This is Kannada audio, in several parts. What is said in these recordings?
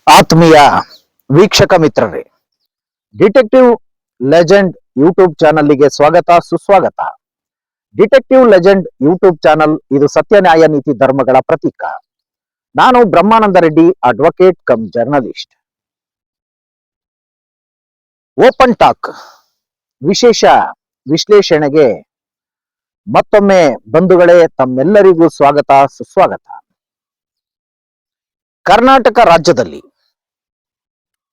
ಆತ್ಮೀಯ ವೀಕ್ಷಕ ಮಿತ್ರರೇ, ಡಿಟೆಕ್ಟಿವ್ ಲೆಜೆಂಡ್ ಯೂಟ್ಯೂಬ್ ಚಾನಲ್ಗೆ ಸ್ವಾಗತ ಸುಸ್ವಾಗತ. ಡಿಟೆಕ್ಟಿವ್ ಲೆಜೆಂಡ್ ಯೂಟ್ಯೂಬ್ ಚಾನಲ್ ಇದು ಸತ್ಯ ನ್ಯಾಯ ನೀತಿ ಧರ್ಮಗಳ ಪ್ರತೀಕ. ನಾನು Brahmananda Reddy, advocate cum journalist. Open talk ವಿಶೇಷ ವಿಶ್ಲೇಷಣೆಗೆ ಮತ್ತೊಮ್ಮೆ ಬಂಧುಗಳೇ ತಮ್ಮೆಲ್ಲರಿಗೂ ಸ್ವಾಗತ ಸುಸ್ವಾಗತ. ಕರ್ನಾಟಕ ರಾಜ್ಯದಲ್ಲಿ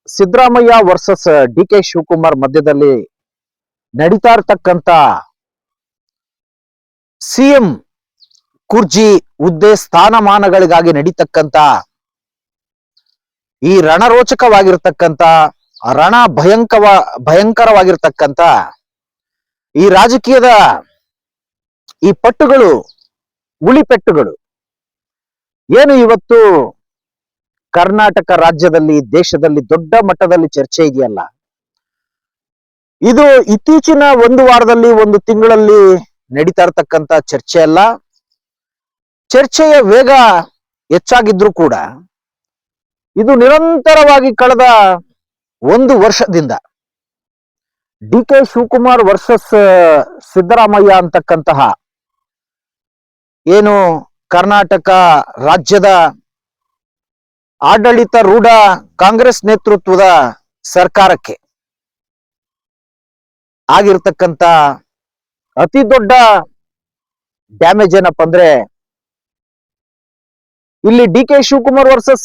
ಸಿದ್ದರಾಮಯ್ಯ ವರ್ಸಸ್ ಡಿ ಕೆ ಶಿವಕುಮಾರ್ ಮಧ್ಯದಲ್ಲಿ ನಡೀತಾ ಇರ್ತಕ್ಕಂತ ಸಿಎಂ ಕುರ್ಜಿ ಹುದ್ದೆ ಸ್ಥಾನಮಾನಗಳಿಗಾಗಿ ನಡೀತಕ್ಕಂತ ಈ ರಣರೋಚಕವಾಗಿರ್ತಕ್ಕಂತ ಭಯಂಕರವಾಗಿರ್ತಕ್ಕಂತ ಈ ರಾಜಕೀಯದ ಈ ಪಟ್ಟುಗಳು, ಉಳಿಪೆಟ್ಟುಗಳು ಏನು ಇವತ್ತು ಕರ್ನಾಟಕ ರಾಜ್ಯದಲ್ಲಿ, ದೇಶದಲ್ಲಿ ದೊಡ್ಡ ಮಟ್ಟದಲ್ಲಿ ಚರ್ಚೆ ಇದೆಯಲ್ಲ, ಇದು ಇತ್ತೀಚಿನ ಒಂದು ವಾರದಲ್ಲಿ, ಒಂದು ತಿಂಗಳಲ್ಲಿ ನಡೀತಾ ಇರ್ತಕ್ಕಂತ ಚರ್ಚೆ ಅಲ್ಲ. ಚರ್ಚೆಯ ವೇಗ ಹೆಚ್ಚಾಗಿದ್ರು ಕೂಡ ಇದು ನಿರಂತರವಾಗಿ ಕಳೆದ ಒಂದು ವರ್ಷದಿಂದ ಡಿ ಕೆ ಶಿವಕುಮಾರ್ ವರ್ಸಸ್ ಸಿದ್ದರಾಮಯ್ಯ ಅಂತಕ್ಕಂತಹ ಏನು ಕರ್ನಾಟಕ ರಾಜ್ಯದ ಆಡಳಿತ ರೂಢ ಕಾಂಗ್ರೆಸ್ ನೇತೃತ್ವದ ಸರ್ಕಾರಕ್ಕೆ ಆಗಿರ್ತಕ್ಕಂತ ಅತಿ ದೊಡ್ಡ ಡ್ಯಾಮೇಜ್ ಏನಪ್ಪ ಅಂದ್ರೆ, ಇಲ್ಲಿ ಡಿ ಕೆ ಶಿವಕುಮಾರ್ ವರ್ಸಸ್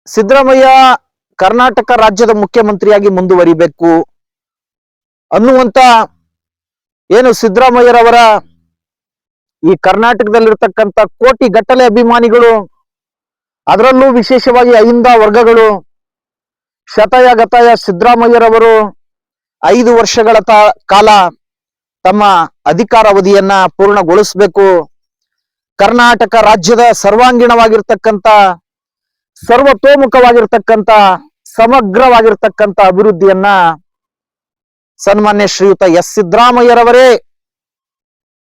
ಸಿದ್ದರಾಮಯ್ಯ ಕರ್ನಾಟಕ ರಾಜ್ಯದ ಮುಖ್ಯಮಂತ್ರಿಯಾಗಿ ಮುಂದುವರಿಬೇಕು ಅನ್ನುವಂತ ಏನು ಸಿದ್ದರಾಮಯ್ಯರವರ ಈ ಕರ್ನಾಟಕದಲ್ಲಿರ್ತಕ್ಕಂಥ ಕೋಟಿ ಗಟ್ಟಲೆ ಅಭಿಮಾನಿಗಳು, ಅದರಲ್ಲೂ ವಿಶೇಷವಾಗಿ ಅಹಿಂದ ವರ್ಗಗಳು ಶತಾಯ ಗತಾಯ ಸಿದ್ದರಾಮಯ್ಯರವರು 5 ವರ್ಷಗಳ ಕಾಲ ತಮ್ಮ ಅಧಿಕಾರಾವಧಿಯನ್ನ ಪೂರ್ಣಗೊಳಿಸಬೇಕು, ಕರ್ನಾಟಕ ರಾಜ್ಯದ ಸರ್ವಾಂಗೀಣವಾಗಿರ್ತಕ್ಕಂಥ ಸರ್ವತೋಮುಖವಾಗಿರ್ತಕ್ಕಂಥ ಸಮಗ್ರವಾಗಿರ್ತಕ್ಕಂಥ ಅಭಿವೃದ್ಧಿಯನ್ನ ಸನ್ಮಾನ್ಯ ಶ್ರೀಯುತ ಎಸ್ ಸಿದ್ದರಾಮಯ್ಯರವರೇ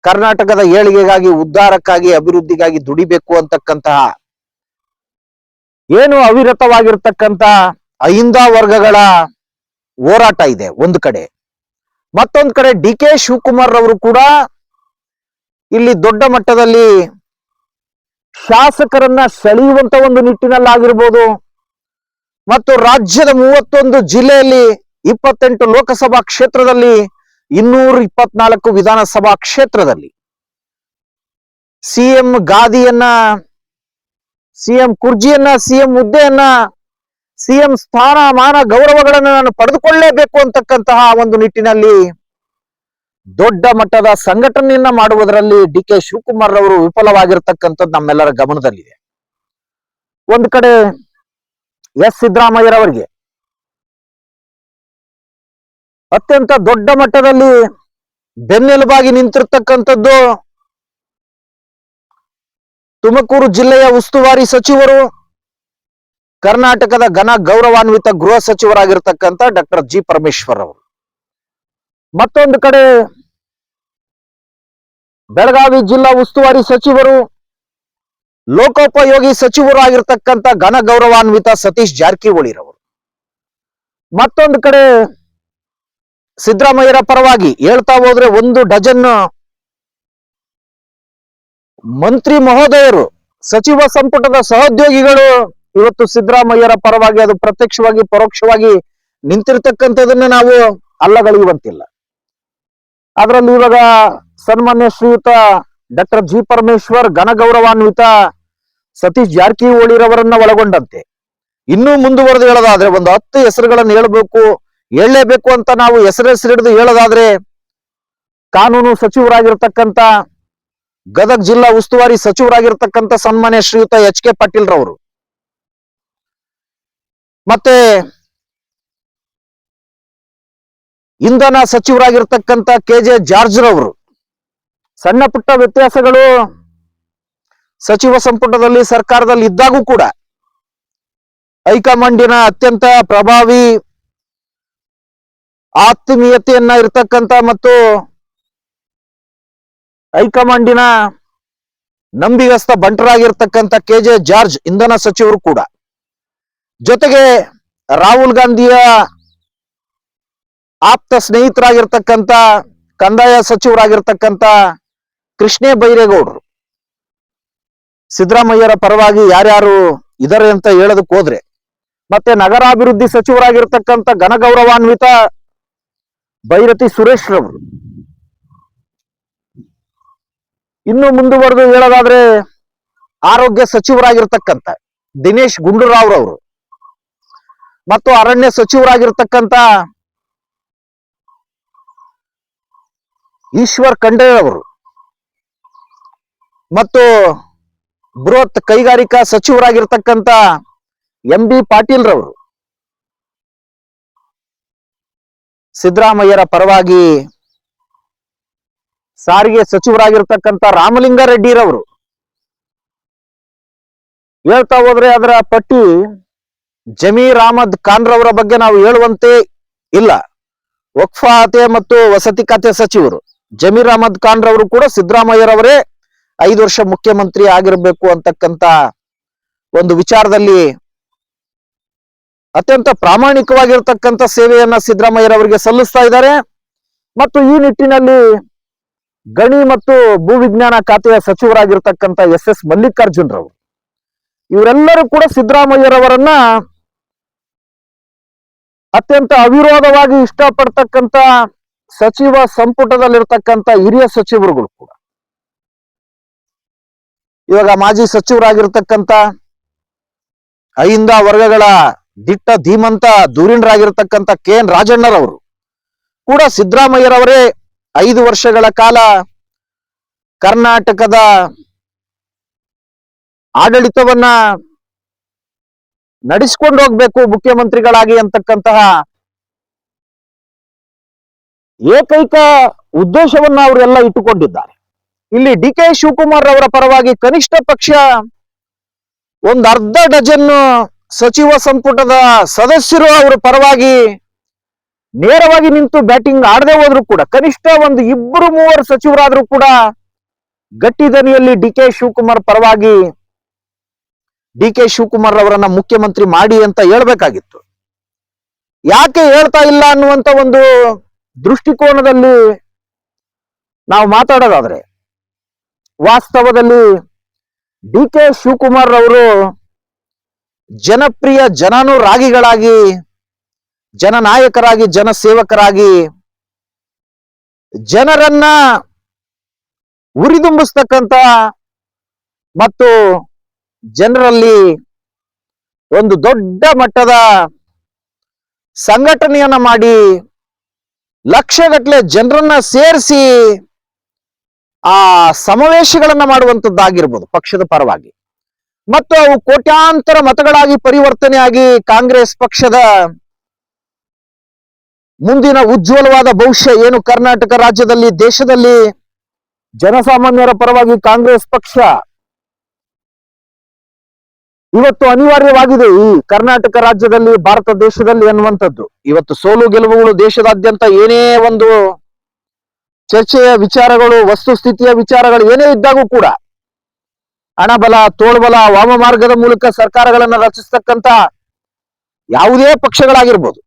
ಕರ್ನಾಟಕದ ಏಳಿಗೆಗಾಗಿ, ಉದ್ಧಾರಕ್ಕಾಗಿ, ಅಭಿವೃದ್ಧಿಗಾಗಿ ದುಡಿಬೇಕು ಅಂತಕ್ಕಂತಹ ಏನು ಅವಿರತವಾಗಿರ್ತಕ್ಕಂಥ ಅಹಿಂದ ವರ್ಗಗಳ ಹೋರಾಟ ಇದೆ ಒಂದು ಕಡೆ. ಮತ್ತೊಂದು ಕಡೆ ಡಿ ಕೆ ಶಿವಕುಮಾರ್ ರವರು ಕೂಡ ಇಲ್ಲಿ ದೊಡ್ಡ ಮಟ್ಟದಲ್ಲಿ ಶಾಸಕರನ್ನ ಸೆಳೆಯುವಂತ ಒಂದು ನಿಟ್ಟಿನಲ್ಲಾಗಿರ್ಬೋದು, ಮತ್ತು ರಾಜ್ಯದ 31 ಜಿಲ್ಲೆಯಲ್ಲಿ 28 ಲೋಕಸಭಾ ಕ್ಷೇತ್ರದಲ್ಲಿ 224 ವಿಧಾನಸಭಾ ಕ್ಷೇತ್ರದಲ್ಲಿ ಸಿಎಂ ಗಾದಿಯನ್ನ, ಸಿಎಂ ಕುರ್ಜಿಯನ್ನ, ಸಿಎಂ ಹುದ್ದೆಯನ್ನ, ಸಿಎಂ ಸ್ಥಾನಮಾನ ಗೌರವಗಳನ್ನು ನಾನು ಪಡೆದುಕೊಳ್ಳಲೇಬೇಕು ಅಂತಕ್ಕಂತಹ ಒಂದು ನಿಟ್ಟಿನಲ್ಲಿ ದೊಡ್ಡ ಮಟ್ಟದ ಸಂಘಟನೆಯನ್ನ ಮಾಡುವುದರಲ್ಲಿ ಡಿ ಕೆ ಶಿವಕುಮಾರ್ ಅವರು ವಿಫಲವಾಗಿರ್ತಕ್ಕಂಥದ್ದು ನಮ್ಮೆಲ್ಲರ ಗಮನದಲ್ಲಿದೆ. ಒಂದು ಕಡೆ ಎಸ್ ಸಿದ್ದರಾಮಯ್ಯರವರಿಗೆ ಅತ್ಯಂತ ದೊಡ್ಡ ಮಟ್ಟದಲ್ಲಿ ಬೆನ್ನೆಲುಬಾಗಿ ನಿಂತಿರ್ತಕ್ಕಂಥದ್ದು ತುಮಕೂರು ಜಿಲ್ಲೆಯ ಉಸ್ತುವಾರಿ ಸಚಿವರು, ಕರ್ನಾಟಕದ ಘನ ಗೌರವಾನ್ವಿತ ಗೃಹ ಸಚಿವರಾಗಿರ್ತಕ್ಕಂಥ ಡಾಕ್ಟರ್ ಜಿ ಪರಮೇಶ್ವರ್ ಅವರು. ಮತ್ತೊಂದು ಕಡೆ ಬೆಳಗಾವಿ ಜಿಲ್ಲಾ ಉಸ್ತುವಾರಿ ಸಚಿವರು, ಲೋಕೋಪಯೋಗಿ ಸಚಿವರು ಆಗಿರ್ತಕ್ಕಂಥ ಘನ ಗೌರವಾನ್ವಿತ ಸತೀಶ್ ಜಾರಕಿಹೊಳಿರವರು. ಮತ್ತೊಂದು ಕಡೆ ಸಿದ್ದರಾಮಯ್ಯರ ಪರವಾಗಿ ಹೇಳ್ತಾ ಹೋದ್ರೆ 1 ಡಜನ್ ಮಂತ್ರಿ ಮಹೋದಯರು, ಸಚಿವ ಸಂಪುಟದ ಸಹೋದ್ಯೋಗಿಗಳು ಇವತ್ತು ಸಿದ್ದರಾಮಯ್ಯರ ಪರವಾಗಿ, ಅದು ಪ್ರತ್ಯಕ್ಷವಾಗಿ ಪರೋಕ್ಷವಾಗಿ ನಿಂತಿರ್ತಕ್ಕಂಥದನ್ನ ನಾವು ಅಲ್ಲಗಳೆಯುವಂತಿಲ್ಲ. ಅದರಲ್ಲಿ ಇವಾಗ ಸನ್ಮಾನ್ಯ ಶ್ರೀಯುತ ಡಾಕ್ಟರ್ ಜಿ ಪರಮೇಶ್ವರ್, ಘನ ಗೌರವಾನ್ವಿತ ಸತೀಶ್ ಜಾರಕಿಹೊಳಿರವರನ್ನ ಒಳಗೊಂಡಂತೆ ಇನ್ನೂ ಮುಂದುವರೆದು ಹೇಳೋದಾದ್ರೆ ಒಂದು 10 ಹೆಸರುಗಳನ್ನು ಹೇಳಲೇಬೇಕು ಅಂತ ನಾವು ಹೆಸರಿಡಿದು ಹೇಳೋದಾದ್ರೆ, ಕಾನೂನು ಸಚಿವರಾಗಿರ್ತಕ್ಕಂಥ, ಗದಗ ಜಿಲ್ಲಾ ಉಸ್ತುವಾರಿ ಸಚಿವರಾಗಿರ್ತಕ್ಕಂಥ ಸನ್ಮಾನ್ಯ ಶ್ರೀಯುತ ಎಚ್ ಕೆ ಪಾಟೀಲ್ ರವರು, ಮತ್ತೆ ಇಂಧನ ಸಚಿವರಾಗಿರ್ತಕ್ಕಂಥ ಕೆ ಜೆ ಜಾರ್ಜ್ ರವರು. ಸಣ್ಣ ಪುಟ್ಟ ವ್ಯತ್ಯಾಸಗಳು ಸಚಿವ ಸಂಪುಟದಲ್ಲಿ, ಸರ್ಕಾರದಲ್ಲಿ ಇದ್ದಾಗೂ ಕೂಡ ಹೈಕಮಾಂಡಿನ ಅತ್ಯಂತ ಪ್ರಭಾವಿ ಆತ್ಮೀಯತೆಯನ್ನ ಇರ್ತಕ್ಕಂಥ ಮತ್ತು ಹೈಕಮಾಂಡಿನ ನಂಬಿಗಸ್ತ ಬಂಟರಾಗಿರ್ತಕ್ಕಂಥ KJ ಜಾರ್ಜ್ ಇಂಧನ ಸಚಿವರು ಕೂಡ, ಜೊತೆಗೆ ರಾಹುಲ್ ಗಾಂಧಿಯ ಆಪ್ತ ಸ್ನೇಹಿತರಾಗಿರ್ತಕ್ಕಂಥ ಕಂದಾಯ ಸಚಿವರಾಗಿರ್ತಕ್ಕಂಥ ಕೃಷ್ಣೇ ಬೈರೇಗೌಡರು ಸಿದ್ದರಾಮಯ್ಯರ ಪರವಾಗಿ ಯಾರ್ಯಾರು ಇದಾರೆ ಅಂತ ಹೇಳೋದಕ್ಕೆ ಹೋದ್ರೆ, ಮತ್ತೆ ನಗರಾಭಿವೃದ್ಧಿ ಸಚಿವರಾಗಿರ್ತಕ್ಕಂಥ ಘನಗೌರವಾನ್ವಿತ ಬೈರತಿ ಸುರೇಶ್ ರವರು, ಇನ್ನು ಮುಂದುವರೆದು ಹೇಳೋದಾದ್ರೆ ಆರೋಗ್ಯ ಸಚಿವರಾಗಿರ್ತಕ್ಕಂಥ ದಿನೇಶ್ ಗುಂಡೂರಾವ್ ರವರು ಮತ್ತು ಅರಣ್ಯ ಸಚಿವರಾಗಿರ್ತಕ್ಕಂಥ ಈಶ್ವರ್ ಖಂಡ್ರೆ ಅವರು ಮತ್ತು ಬೃಹತ್ ಕೈಗಾರಿಕಾ ಸಚಿವರಾಗಿರ್ತಕ್ಕಂಥ MB ಪಾಟೀಲ್ ರವರು ಸಿದ್ದರಾಮಯ್ಯರ ಪರವಾಗಿ ಸಾರಿಗೆ ಸಚಿವರಾಗಿರ್ತಕ್ಕಂಥ ರಾಮಲಿಂಗಾರೆಡ್ಡಿ ರವರು ಹೇಳ್ತಾ ಹೋದ್ರೆ ಅದರ ಪಟ್ಟಿ ಜಮೀರ್ ಅಹಮದ್ ಖಾನ್ ರವರ ಬಗ್ಗೆ ನಾವು ಹೇಳುವಂತೆ ಇಲ್ಲ. ವಕ್ಫ್ ಖಾತೆ ಮತ್ತು ವಸತಿ ಖಾತೆ ಸಚಿವರು ಜಮೀರ್ ಅಹಮದ್ ಖಾನ್ ರವರು ಕೂಡ ಸಿದ್ದರಾಮಯ್ಯರವರೇ 5 ವರ್ಷ ಮುಖ್ಯಮಂತ್ರಿ ಆಗಿರಬೇಕು ಅಂತಕ್ಕಂತ ಒಂದು ವಿಚಾರದಲ್ಲಿ ಅತ್ಯಂತ ಪ್ರಾಮಾಣಿಕವಾಗಿರ್ತಕ್ಕಂಥ ಸೇವೆಯನ್ನ ಸಿದ್ದರಾಮಯ್ಯರವರಿಗೆ ಸಲ್ಲಿಸ್ತಾ ಇದ್ದಾರೆ. ಮತ್ತು ಈ ನಿಟ್ಟಿನಲ್ಲಿ ಗಣಿ ಮತ್ತು ಭೂವಿಜ್ಞಾನ ಖಾತೆಯ ಸಚಿವರಾಗಿರ್ತಕ್ಕಂಥ SS ಮಲ್ಲಿಕಾರ್ಜುನ್ ರವರು, ಇವರೆಲ್ಲರೂ ಕೂಡ ಸಿದ್ದರಾಮಯ್ಯರವರನ್ನ ಅತ್ಯಂತ ಅವಿರೋಧವಾಗಿ ಇಷ್ಟಪಡ್ತಕ್ಕಂಥ ಸಚಿವ ಸಂಪುಟದಲ್ಲಿರ್ತಕ್ಕಂಥ ಹಿರಿಯ ಸಚಿವರುಗಳು ಕೂಡ. ಇವಾಗ ಮಾಜಿ ಸಚಿವರಾಗಿರ್ತಕ್ಕಂಥ ಅಹಿಂದ ವರ್ಗಗಳ ದಿಟ್ಟ ಧೀಮಂತ ಧುರೀಣರಾಗಿರ್ತಕ್ಕಂಥ KN ರಾಜಣ್ಣರವರು ಕೂಡ ಸಿದ್ದರಾಮಯ್ಯರವರೇ 5 ವರ್ಷಗಳ ಕಾಲ ಕರ್ನಾಟಕದ ಆಡಳಿತವನ್ನ ನಡೆಸಿಕೊಂಡು ಹೋಗ್ಬೇಕು ಮುಖ್ಯಮಂತ್ರಿಗಳಾಗಿ ಅಂತಕ್ಕಂತಹ ಏಕೈಕ ಉದ್ದೇಶವನ್ನ ಅವರೆಲ್ಲ ಇಟ್ಟುಕೊಂಡಿದ್ದಾರೆ. ಇಲ್ಲಿ DK ಶಿವಕುಮಾರ್ ಅವರ ಪರವಾಗಿ ಕನಿಷ್ಠ ಪಕ್ಷ ಒಂದು ಅರ್ಧ ಡಜನ್ ಸಚಿವ ಸಂಪುಟದ ಸದಸ್ಯರು ಅವರ ಪರವಾಗಿ ನೇರವಾಗಿ ನಿಂತು ಬ್ಯಾಟಿಂಗ್ ಆಡದೆ ಹೋದ್ರು ಕೂಡ, ಕನಿಷ್ಠ ಒಂದು 2-3 ಸಚಿವರಾದ್ರೂ ಕೂಡ ಗಟ್ಟಿ ದನಿಯಲ್ಲಿ DK ಶಿವಕುಮಾರ್ ಪರವಾಗಿ DK ಶಿವಕುಮಾರ್ ಅವರನ್ನ ಮುಖ್ಯಮಂತ್ರಿ ಮಾಡಿ ಅಂತ ಹೇಳ್ಬೇಕಾಗಿತ್ತು. ಯಾಕೆ ಹೇಳ್ತಾ ಇಲ್ಲ ಅನ್ನುವಂತ ಒಂದು ದೃಷ್ಟಿಕೋನದಲ್ಲಿ ನಾವು ಮಾತಾಡೋದಾದ್ರೆ, ವಾಸ್ತವದಲ್ಲಿ DK ಶಿವಕುಮಾರ್ ಅವರು ಜನಪ್ರಿಯ ಜನಾನುರಾಗಿಗಳಾಗಿ, ಜನನಾಯಕರಾಗಿ, ಜನಸೇವಕರಾಗಿ ಜನರನ್ನ ಉರಿದುಂಬಿಸ್ತಕ್ಕಂಥ ಮತ್ತು ಜನರಲ್ಲಿ ಒಂದು ದೊಡ್ಡ ಮಟ್ಟದ ಸಂಘಟನೆಯನ್ನ ಮಾಡಿ ಲಕ್ಷಗಟ್ಟಲೆ ಜನರನ್ನ ಸೇರಿಸಿ ಆ ಸಮಾವೇಶಗಳನ್ನ ಮಾಡುವಂತದ್ದಾಗಿರ್ಬೋದು ಪಕ್ಷದ ಪರವಾಗಿ, ಮತ್ತು ಅವು ಕೋಟ್ಯಾಂತರ ಮತಗಳಾಗಿ ಪರಿವರ್ತನೆಯಾಗಿ ಕಾಂಗ್ರೆಸ್ ಪಕ್ಷದ ಮುಂದಿನ ಉಜ್ವಲವಾದ ಭವಿಷ್ಯ ಏನು ಕರ್ನಾಟಕ ರಾಜ್ಯದಲ್ಲಿ, ದೇಶದಲ್ಲಿ ಜನಸಾಮಾನ್ಯರ ಪರವಾಗಿ ಕಾಂಗ್ರೆಸ್ ಪಕ್ಷ ಇವತ್ತು ಅನಿವಾರ್ಯವಾಗಿದೆ ಈ ಕರ್ನಾಟಕ ರಾಜ್ಯದಲ್ಲಿ, ಭಾರತ ದೇಶದಲ್ಲಿ ಅನ್ನುವಂಥದ್ದು. ಇವತ್ತು ಸೋಲು ಗೆಲುವುಗಳು ದೇಶದಾದ್ಯಂತ ಏನೇ ಒಂದು ಚರ್ಚೆಯ ವಿಚಾರಗಳು, ವಸ್ತುಸ್ಥಿತಿಯ ವಿಚಾರಗಳು ಏನೇ ಇದ್ದಾಗೂ ಕೂಡ ಹಣಬಲ, ತೋಳ್ಬಲ, ವಾಮಮಾರ್ಗದ ಮೂಲಕ ಸರ್ಕಾರಗಳನ್ನ ರಚಿಸ್ತಕ್ಕಂತ ಯಾವುದೇ ಪಕ್ಷಗಳಾಗಿರ್ಬೋದು,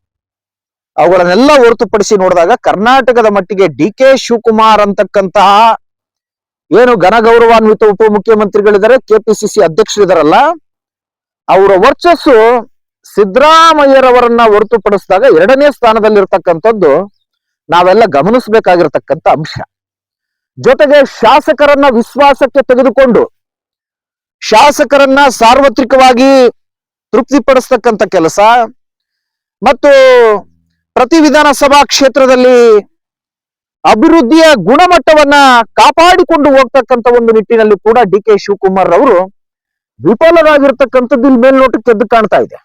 ಅವುಗಳನ್ನೆಲ್ಲ ಹೊರತುಪಡಿಸಿ ನೋಡಿದಾಗ ಕರ್ನಾಟಕದ ಮಟ್ಟಿಗೆ DK ಶಿವಕುಮಾರ್ ಅಂತಕ್ಕಂತಹ ಏನು ಘನಗೌರವಾನ್ವಿತ ಉಪಮುಖ್ಯಮಂತ್ರಿಗಳಿದ್ದಾರೆ, KPCC ಅಧ್ಯಕ್ಷರಿದಾರಲ್ಲ, ಅವರ ವರ್ಚಸ್ಸು ಸಿದ್ದರಾಮಯ್ಯರವರನ್ನ ಹೊರತುಪಡಿಸಿದಾಗ 2ನೇ ಸ್ಥಾನದಲ್ಲಿರ್ತಕ್ಕಂಥದ್ದು ನಾವೆಲ್ಲ ಗಮನಿಸಬೇಕಾಗಿರ್ತಕ್ಕಂಥ ಅಂಶ. ಜೊತೆಗೆ ಶಾಸಕರನ್ನ ವಿಶ್ವಾಸಕ್ಕೆ ತೆಗೆದುಕೊಂಡು ಶಾಸಕರನ್ನ ಸಾರ್ವತ್ರಿಕವಾಗಿ ತೃಪ್ತಿಪಡಿಸ್ತಕ್ಕಂಥ ಕೆಲಸ ಮತ್ತು ಪ್ರತಿ ವಿಧಾನಸಭಾ ಕ್ಷೇತ್ರದಲ್ಲಿ ಅಭಿವೃದ್ಧಿಯ ಗುಣಮಟ್ಟವನ್ನ ಕಾಪಾಡಿಕೊಂಡು ಹೋಗ್ತಕ್ಕಂಥ ಒಂದು ನಿಟ್ಟಿನಲ್ಲಿ ಕೂಡ DK ಶಿವಕುಮಾರ್ ಅವರು ವಿಫಲರಾಗಿರ್ತಕ್ಕಂಥದ್ದು ಇಲ್ಲಿ ಮೇಲ್ನೋಟಕ್ಕೆ ಎದ್ದು ಕಾಣ್ತಾ ಇದೆ.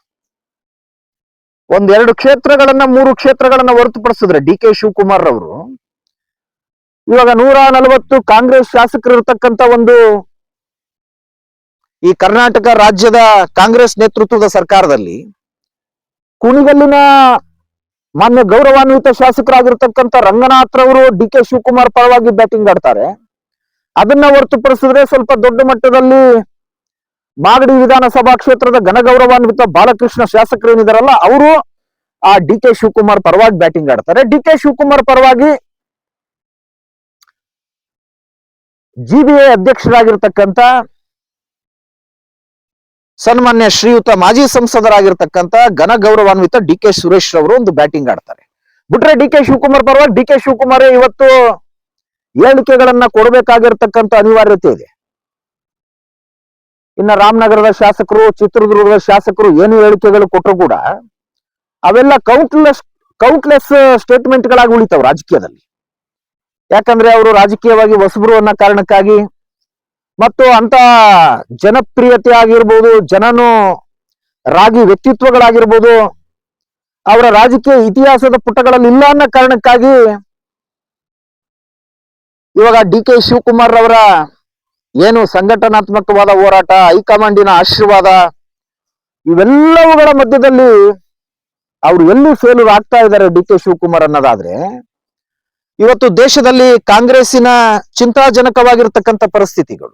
1-2 ಕ್ಷೇತ್ರಗಳನ್ನ 3 ಕ್ಷೇತ್ರಗಳನ್ನ ಹೊರತುಪಡಿಸಿದ್ರೆ DK ಶಿವಕುಮಾರ್ ಅವರು ಇವಾಗ 140 ಕಾಂಗ್ರೆಸ್ ಶಾಸಕರು ಇರತಕ್ಕಂತ ಒಂದು ಈ ಕರ್ನಾಟಕ ರಾಜ್ಯದ ಕಾಂಗ್ರೆಸ್ ನೇತೃತ್ವದ ಸರ್ಕಾರದಲ್ಲಿ ಕುಣಿಗಲ್ಲಿನ ಮಾನ್ಯ ಗೌರವಾನ್ವಿತ ಶಾಸಕರಾಗಿರ್ತಕ್ಕಂಥ ರಂಗನಾಥ್ ರವರು DK ಶಿವಕುಮಾರ್ ಪರವಾಗಿ ಬ್ಯಾಟಿಂಗ್ ಆಡ್ತಾರೆ. ಅದನ್ನ ಹೊರತುಪಡಿಸಿದ್ರೆ ಸ್ವಲ್ಪ ದೊಡ್ಡ ಮಟ್ಟದಲ್ಲಿ ಮಾಗಡಿ ವಿಧಾನಸಭಾ ಕ್ಷೇತ್ರದ ಘನಗೌರವಾನ್ವಿತ ಬಾಲಕೃಷ್ಣ ಶಾಸಕರು ಏನಿದಾರಲ್ಲ ಅವರು ಆ ಡಿ ಕೆ ಶಿವಕುಮಾರ್ ಪರವಾಗಿ ಬ್ಯಾಟಿಂಗ್ ಆಡ್ತಾರೆ. ಡಿ ಕೆ ಶಿವಕುಮಾರ್ ಪರವಾಗಿ ಜಿಬಿಎ ಅಧ್ಯಕ್ಷರಾಗಿರ್ತಕ್ಕಂಥ ಸನ್ಮಾನ್ಯ ಶ್ರೀಯುತ ಮಾಜಿ ಸಂಸದರಾಗಿರ್ತಕ್ಕಂಥ ಘನಗೌರವಾನ್ವಿತ ಡಿ ಕೆ ಸುರೇಶ್ ರವರು ಒಂದು ಬ್ಯಾಟಿಂಗ್ ಆಡ್ತಾರೆ. ಬಿಟ್ರೆ ಡಿ ಕೆ ಶಿವಕುಮಾರ್ ಪರವಾಗಿ ಡಿ ಕೆ ಶಿವಕುಮಾರ್ ಇವತ್ತು ಹೇಳಿಕೆಗಳನ್ನ ಕೊಡಬೇಕಾಗಿರ್ತಕ್ಕಂಥ ಅನಿವಾರ್ಯತೆ ಇದೆ. ಇನ್ನ ರಾಮನಗರದ ಶಾಸಕರು, ಚಿತ್ರದುರ್ಗದ ಶಾಸಕರು ಏನು ಹೇಳಿಕೆಗಳು ಕೊಟ್ಟರು ಕೂಡ ಅವೆಲ್ಲ ಕೌಂಟ್ಲೆಸ್ ಸ್ಟೇಟ್ಮೆಂಟ್ ಗಳಾಗಿ ಉಳಿತಾವ್ ರಾಜಕೀಯದಲ್ಲಿ. ಯಾಕಂದ್ರೆ ಅವರು ರಾಜಕೀಯವಾಗಿ ಹೊಸಬರು ಅನ್ನೋ ಕಾರಣಕ್ಕಾಗಿ ಮತ್ತು ಅಂತ ಜನಪ್ರಿಯತೆ ಆಗಿರ್ಬೋದು, ಜನನು ರಾಗಿ ವ್ಯಕ್ತಿತ್ವಗಳಾಗಿರ್ಬೋದು ಅವರ ರಾಜಕೀಯ ಇತಿಹಾಸದ ಪುಟಗಳಲ್ಲಿ ಇಲ್ಲ ಅನ್ನೋ ಕಾರಣಕ್ಕಾಗಿ ಇವಾಗ ಡಿ ಕೆ ಶಿವಕುಮಾರ್ ಅವರ ಏನು ಸಂಘಟನಾತ್ಮಕವಾದ ಹೋರಾಟ, ಹೈಕಮಾಂಡಿನ ಆಶೀರ್ವಾದ, ಇವೆಲ್ಲವುಗಳ ಮಧ್ಯದಲ್ಲಿ ಅವರು ಎಲ್ಲಿ ಫೇಲ್ಯೂರ್ ಆಗ್ತಾ ಇದ್ದಾರೆ ಡಿ ಕೆ ಶಿವಕುಮಾರ್ ಅನ್ನೋದಾದ್ರೆ, ಇವತ್ತು ದೇಶದಲ್ಲಿ ಕಾಂಗ್ರೆಸ್ಸಿನ ಚಿಂತಾಜನಕವಾಗಿರ್ತಕ್ಕಂಥ ಪರಿಸ್ಥಿತಿಗಳು,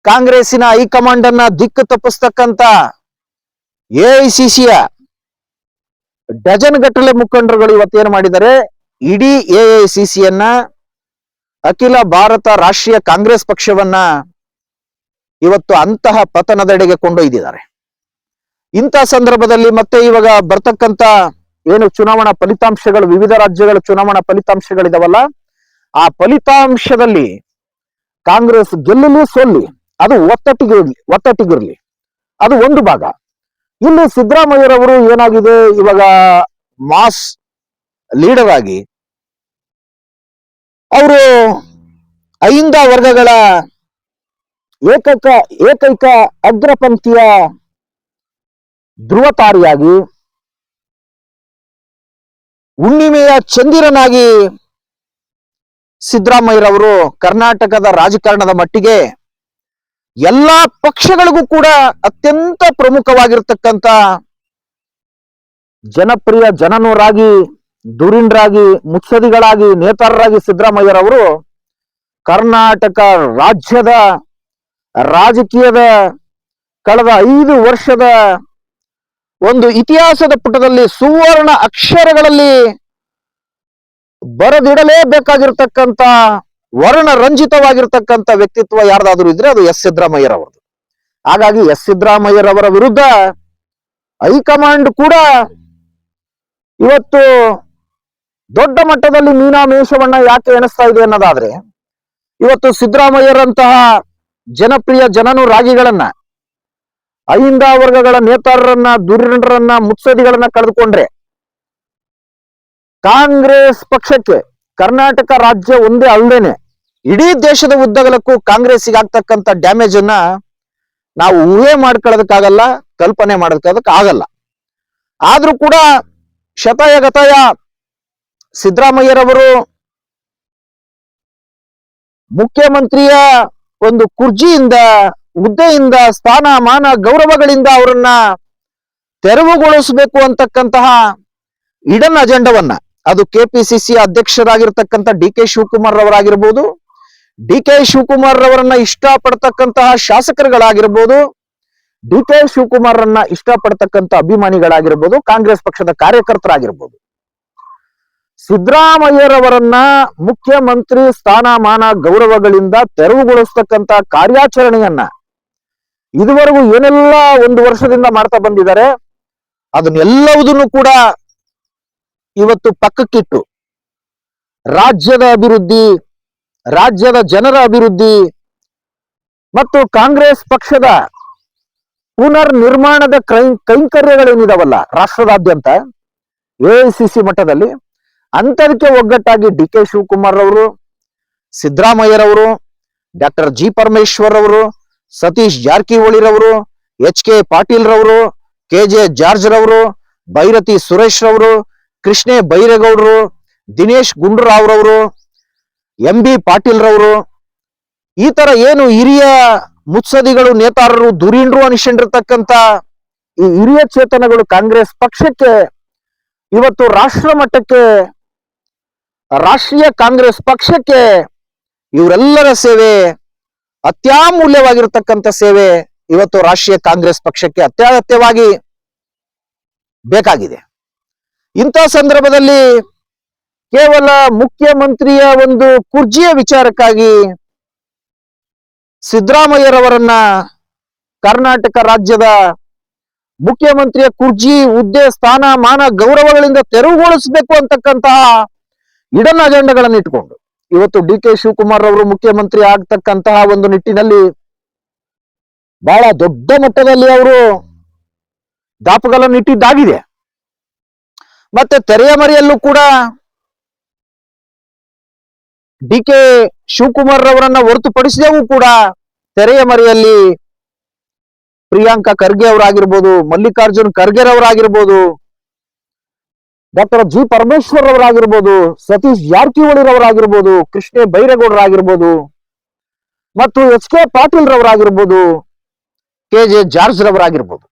ಕಾಂಗ್ರೆಸ್ಸಿನ ಹೈಕಮಾಂಡ್ ಅನ್ನ ದಿಕ್ಕು ತಪ್ಪಿಸ್ತಕ್ಕಂಥ ಎಐಸಿಸಿಯ ಡಜನ್ ಗಟ್ಟಲೆ ಮುಖಂಡರುಗಳು ಇವತ್ತೇನು ಮಾಡಿದ್ದಾರೆ, ಇಡೀ ಎಐಸಿಸಿಯನ್ನ, ಅಖಿಲ ಭಾರತ ರಾಷ್ಟ್ರೀಯ ಕಾಂಗ್ರೆಸ್ ಪಕ್ಷವನ್ನ ಇವತ್ತು ಅಂತಹ ಪತನದೆಡೆಗೆ ಕೊಂಡೊಯ್ದಿದ್ದಾರೆ. ಇಂಥ ಸಂದರ್ಭದಲ್ಲಿ ಮತ್ತೆ ಇವಾಗ ಬರ್ತಕ್ಕಂಥ ಏನು ಚುನಾವಣಾ ಫಲಿತಾಂಶಗಳು, ವಿವಿಧ ರಾಜ್ಯಗಳ ಚುನಾವಣಾ ಫಲಿತಾಂಶಗಳಿದಾವಲ್ಲ, ಆ ಫಲಿತಾಂಶದಲ್ಲಿ ಕಾಂಗ್ರೆಸ್ ಗೆಲ್ಲಲಿ ಸೋಲ್ಲಿ ಅದು ಒತ್ತಟ್ಟಿಗಿರ್ಲಿ ಅದು ಒಂದು ಭಾಗ. ಇಲ್ಲಿ ಸಿದ್ದರಾಮಯ್ಯರವರು ಏನಾಗಿದೆ, ಇವಾಗ ಮಾಸ್ ಲೀಡರ್ ಆಗಿ ಅವರು ಅಹಿಂದ ವರ್ಗಗಳ ಏಕೈಕ ಅಗ್ರಪಂಕ್ತಿಯ ಧ್ರುವತಾರಿಯಾಗಿ, ಹುಣ್ಣಿಮೆಯ ಚಂದಿರನಾಗಿ ಸಿದ್ದರಾಮಯ್ಯರವರು ಕರ್ನಾಟಕದ ರಾಜಕಾರಣದ ಮಟ್ಟಿಗೆ ಎಲ್ಲಾ ಪಕ್ಷಗಳಿಗೂ ಕೂಡ ಅತ್ಯಂತ ಪ್ರಮುಖವಾಗಿರ್ತಕ್ಕಂಥ ಜನಪ್ರಿಯ ಜನನೂರಾಗಿ, ಧುರೀಣರಾಗಿ, ಮುತ್ಸದಿಗಳಾಗಿ, ನೇತಾರರಾಗಿ ಸಿದ್ದರಾಮಯ್ಯರವರು ಕರ್ನಾಟಕ ರಾಜ್ಯದ ರಾಜಕೀಯದ ಕಳೆದ 5 ವರ್ಷದ ಒಂದು ಇತಿಹಾಸದ ಪುಟದಲ್ಲಿ ಸುವರ್ಣ ಅಕ್ಷರಗಳಲ್ಲಿ ಬರೆದಿಡಲೇಬೇಕಾಗಿರ್ತಕ್ಕಂಥ ವರ್ಣರಂಜಿತವಾಗಿರ್ತಕ್ಕಂಥ ವ್ಯಕ್ತಿತ್ವ ಯಾರ್ದಾದ್ರೂ ಇದ್ರೆ ಅದು ಎಸ್ ಸಿದ್ದರಾಮಯ್ಯರವರದು. ಹಾಗಾಗಿ ಎಸ್ ಸಿದ್ದರಾಮಯ್ಯರವರ ವಿರುದ್ಧ ಹೈಕಮಾಂಡ್ ಕೂಡ ಇವತ್ತು ದೊಡ್ಡ ಮಟ್ಟದಲ್ಲಿ ಮೀನಾಮೇಷವನ್ನ ಯಾಕೆ ಎಣಿಸ್ತಾ ಇದೆ ಅನ್ನೋದಾದ್ರೆ, ಇವತ್ತು ಸಿದ್ದರಾಮಯ್ಯರಂತಹ ಜನಪ್ರಿಯ ಜನನುರಾಗಿಗಳನ್ನ, ಅಹಿಂದ ವರ್ಗಗಳ ನೇತಾರರನ್ನ, ಧುರೀಣರನ್ನ, ಮುತ್ಸದಿಗಳನ್ನ ಕಳೆದುಕೊಂಡ್ರೆ ಕಾಂಗ್ರೆಸ್ ಪಕ್ಷಕ್ಕೆ ಕರ್ನಾಟಕ ರಾಜ್ಯ ಒಂದೇ ಅಲ್ಲದೇನೆ ಇಡೀ ದೇಶದ ಉದ್ದಗಲಕ್ಕೂ ಕಾಂಗ್ರೆಸ್ಸಿಗೆ ಆಗ್ತಕ್ಕಂಥ ಡ್ಯಾಮೇಜ್ ಅನ್ನ ನಾವು ಊಹೆ ಮಾಡ್ಕೊಳ್ಳೋದಕ್ಕಾಗಲ್ಲ, ಕಲ್ಪನೆ ಮಾಡೋದಕ್ಕಾಗಲ್ಲ. ಆದ್ರೂ ಕೂಡ ಶತಾಯ ಗತಾಯ ಸಿದ್ದರಾಮಯ್ಯರವರು ಮುಖ್ಯಮಂತ್ರಿಯ ಒಂದು ಕುರ್ಜಿಯಿಂದ, ಹುದ್ದೆಯಿಂದ, ಸ್ಥಾನ ಮಾನ ಗೌರವಗಳಿಂದ ಅವರನ್ನ ತೆರವುಗೊಳಿಸಬೇಕು ಅಂತಕ್ಕಂತಹ ಇಡನ್ ಅಜೆಂಡವನ್ನ, ಅದು ಕೆಪಿಸಿಸಿ ಅಧ್ಯಕ್ಷರಾಗಿರ್ತಕ್ಕಂಥ ಡಿ ಕೆ ಶಿವಕುಮಾರ್ ಅವರಾಗಿರ್ಬೋದು, ಡಿ ಕೆ ಶಿವಕುಮಾರ್ ಅವರನ್ನ ಇಷ್ಟಪಡ್ತಕ್ಕಂತಹ ಶಾಸಕರುಗಳಾಗಿರ್ಬೋದು, ಡಿ ಕೆ ಶಿವಕುಮಾರ್ ಅನ್ನ ಇಷ್ಟಪಡ್ತಕ್ಕಂಥ ಅಭಿಮಾನಿಗಳಾಗಿರ್ಬೋದು, ಕಾಂಗ್ರೆಸ್ ಪಕ್ಷದ ಕಾರ್ಯಕರ್ತರಾಗಿರ್ಬೋದು, ಸಿದ್ದರಾಮಯ್ಯರವರನ್ನ ಮುಖ್ಯಮಂತ್ರಿ ಸ್ಥಾನಮಾನ ಗೌರವಗಳಿಂದ ತೆರವುಗೊಳಿಸ್ತಕ್ಕಂಥ ಕಾರ್ಯಾಚರಣೆಯನ್ನ ಇದುವರೆಗೂ ಏನೆಲ್ಲ 1 ವರ್ಷದಿಂದ ಮಾಡ್ತಾ ಬಂದಿದ್ದಾರೆ, ಅದನ್ನೆಲ್ಲವುದನ್ನು ಕೂಡ ಇವತ್ತು ಪಕ್ಕಕ್ಕಿಟ್ಟು ರಾಜ್ಯದ ಅಭಿವೃದ್ಧಿ, ರಾಜ್ಯದ ಜನರ ಅಭಿವೃದ್ಧಿ ಮತ್ತು ಕಾಂಗ್ರೆಸ್ ಪಕ್ಷದ ಪುನರ್ ನಿರ್ಮಾಣದ ಕೈಂಕರ್ಯಗಳೇನಿದಾವಲ್ಲ ರಾಷ್ಟ್ರದಾದ್ಯಂತ ಎಐಸಿಸಿ ಮಟ್ಟದಲ್ಲಿ, ಅಂತದಕ್ಕೆ ಒಗ್ಗಟ್ಟಾಗಿ ಡಿ ಕೆ ಶಿವಕುಮಾರ್ ಅವರು, ಸಿದ್ದರಾಮಯ್ಯರವರು, ಡಾಕ್ಟರ್ ಜಿ ಪರಮೇಶ್ವರ್ ಅವರು, ಸತೀಶ್ ಜಾರಕಿಹೊಳಿ ರವರು, ಎಚ್ ಕೆ ಪಾಟೀಲ್ ರವರು, ಕೆ ಜೆ ಜಾರ್ಜ್ ರವರು, ಬೈರತಿ ಸುರೇಶ್ ರವರು, ಕೃಷ್ಣೇ ಬೈರೇಗೌಡರು, ದಿನೇಶ್ ಗುಂಡೂರಾವ್ ರವರು, ಎಂ ಬಿ ಪಾಟೀಲ್ ರವರು, ಈ ತರ ಏನು ಹಿರಿಯ ಮುತ್ಸದಿಗಳು, ನೇತಾರರು, ಧುರೀಣರು ಅನಿಸಿಕೊಂಡಿರ್ತಕ್ಕಂಥ ಈ ಹಿರಿಯ ಚೇತನಗಳು ಕಾಂಗ್ರೆಸ್ ಪಕ್ಷಕ್ಕೆ ಇವತ್ತು ರಾಷ್ಟ್ರ ಮಟ್ಟಕ್ಕೆ, ರಾಷ್ಟ್ರೀಯ ಕಾಂಗ್ರೆಸ್ ಪಕ್ಷಕ್ಕೆ ಇವರೆಲ್ಲರ ಸೇವೆ ಅತ್ಯಮೂಲ್ಯವಾಗಿರ್ತಕ್ಕಂಥ ಸೇವೆ ಇವತ್ತು ರಾಷ್ಟ್ರೀಯ ಕಾಂಗ್ರೆಸ್ ಪಕ್ಷಕ್ಕೆ ಅತ್ಯಗತ್ಯವಾಗಿ ಬೇಕಾಗಿದೆ. ಇಂಥ ಸಂದರ್ಭದಲ್ಲಿ ಕೇವಲ ಮುಖ್ಯಮಂತ್ರಿಯ ಒಂದು ಕುರ್ಜಿಯ ವಿಚಾರಕ್ಕಾಗಿ ಸಿದ್ದರಾಮಯ್ಯರವರನ್ನ ಕರ್ನಾಟಕ ರಾಜ್ಯದ ಮುಖ್ಯಮಂತ್ರಿಯ ಕುರ್ಜಿ, ಹುದ್ದೆ, ಸ್ಥಾನ, ಮಾನ, ಗೌರವಗಳಿಂದ ತೆರವುಗೊಳಿಸಬೇಕು ಅಂತಕ್ಕಂತಹ ಇಡನ್ ಅಜೆಂಡಾಗಳನ್ನು ಇಟ್ಕೊಂಡು ಇವತ್ತು ಡಿ ಕೆ ಶಿವಕುಮಾರ್ ಅವರು ಮುಖ್ಯಮಂತ್ರಿ ಆಗ್ತಕ್ಕಂತಹ ಒಂದು ನಿಟ್ಟಿನಲ್ಲಿ ಬಹಳ ದೊಡ್ಡ ಮಟ್ಟದಲ್ಲಿ ಅವರು ದಾಪುಗಳನ್ನು ಇಟ್ಟಿದ್ದಾಗಿದೆ. ಮತ್ತೆ ತೆರೆಯ ಮರೆಯಲ್ಲೂ ಕೂಡ ಡಿ ಕೆ ಶಿವಕುಮಾರ್ ಅವರನ್ನ ಹೊರತುಪಡಿಸಿದೆವು ಕೂಡ ತೆರೆಯ ಮರೆಯಲ್ಲಿ ಪ್ರಿಯಾಂಕಾ ಖರ್ಗೆ ಅವರಾಗಿರ್ಬೋದು, ಮಲ್ಲಿಕಾರ್ಜುನ್ ಖರ್ಗೆ ಅವರಾಗಿರ್ಬೋದು, ಡಾಕ್ಟರ್ ಜಿ ಪರಮೇಶ್ವರ್ ಅವರಾಗಿರ್ಬೋದು, ಸತೀಶ್ ಜಾರಕಿಹೊಳಿ ಅವರಾಗಿರ್ಬೋದು, ಕೃಷ್ಣ ಬೈರೇಗೌಡರಾಗಿರ್ಬೋದು ಮತ್ತು ಎಚ್ ಕೆ ಪಾಟೀಲ್ ರವರಾಗಿರ್ಬೋದು, ಕೆ ಜೆ ಜಾರ್ಜ್ ರವರಾಗಿರ್ಬೋದು,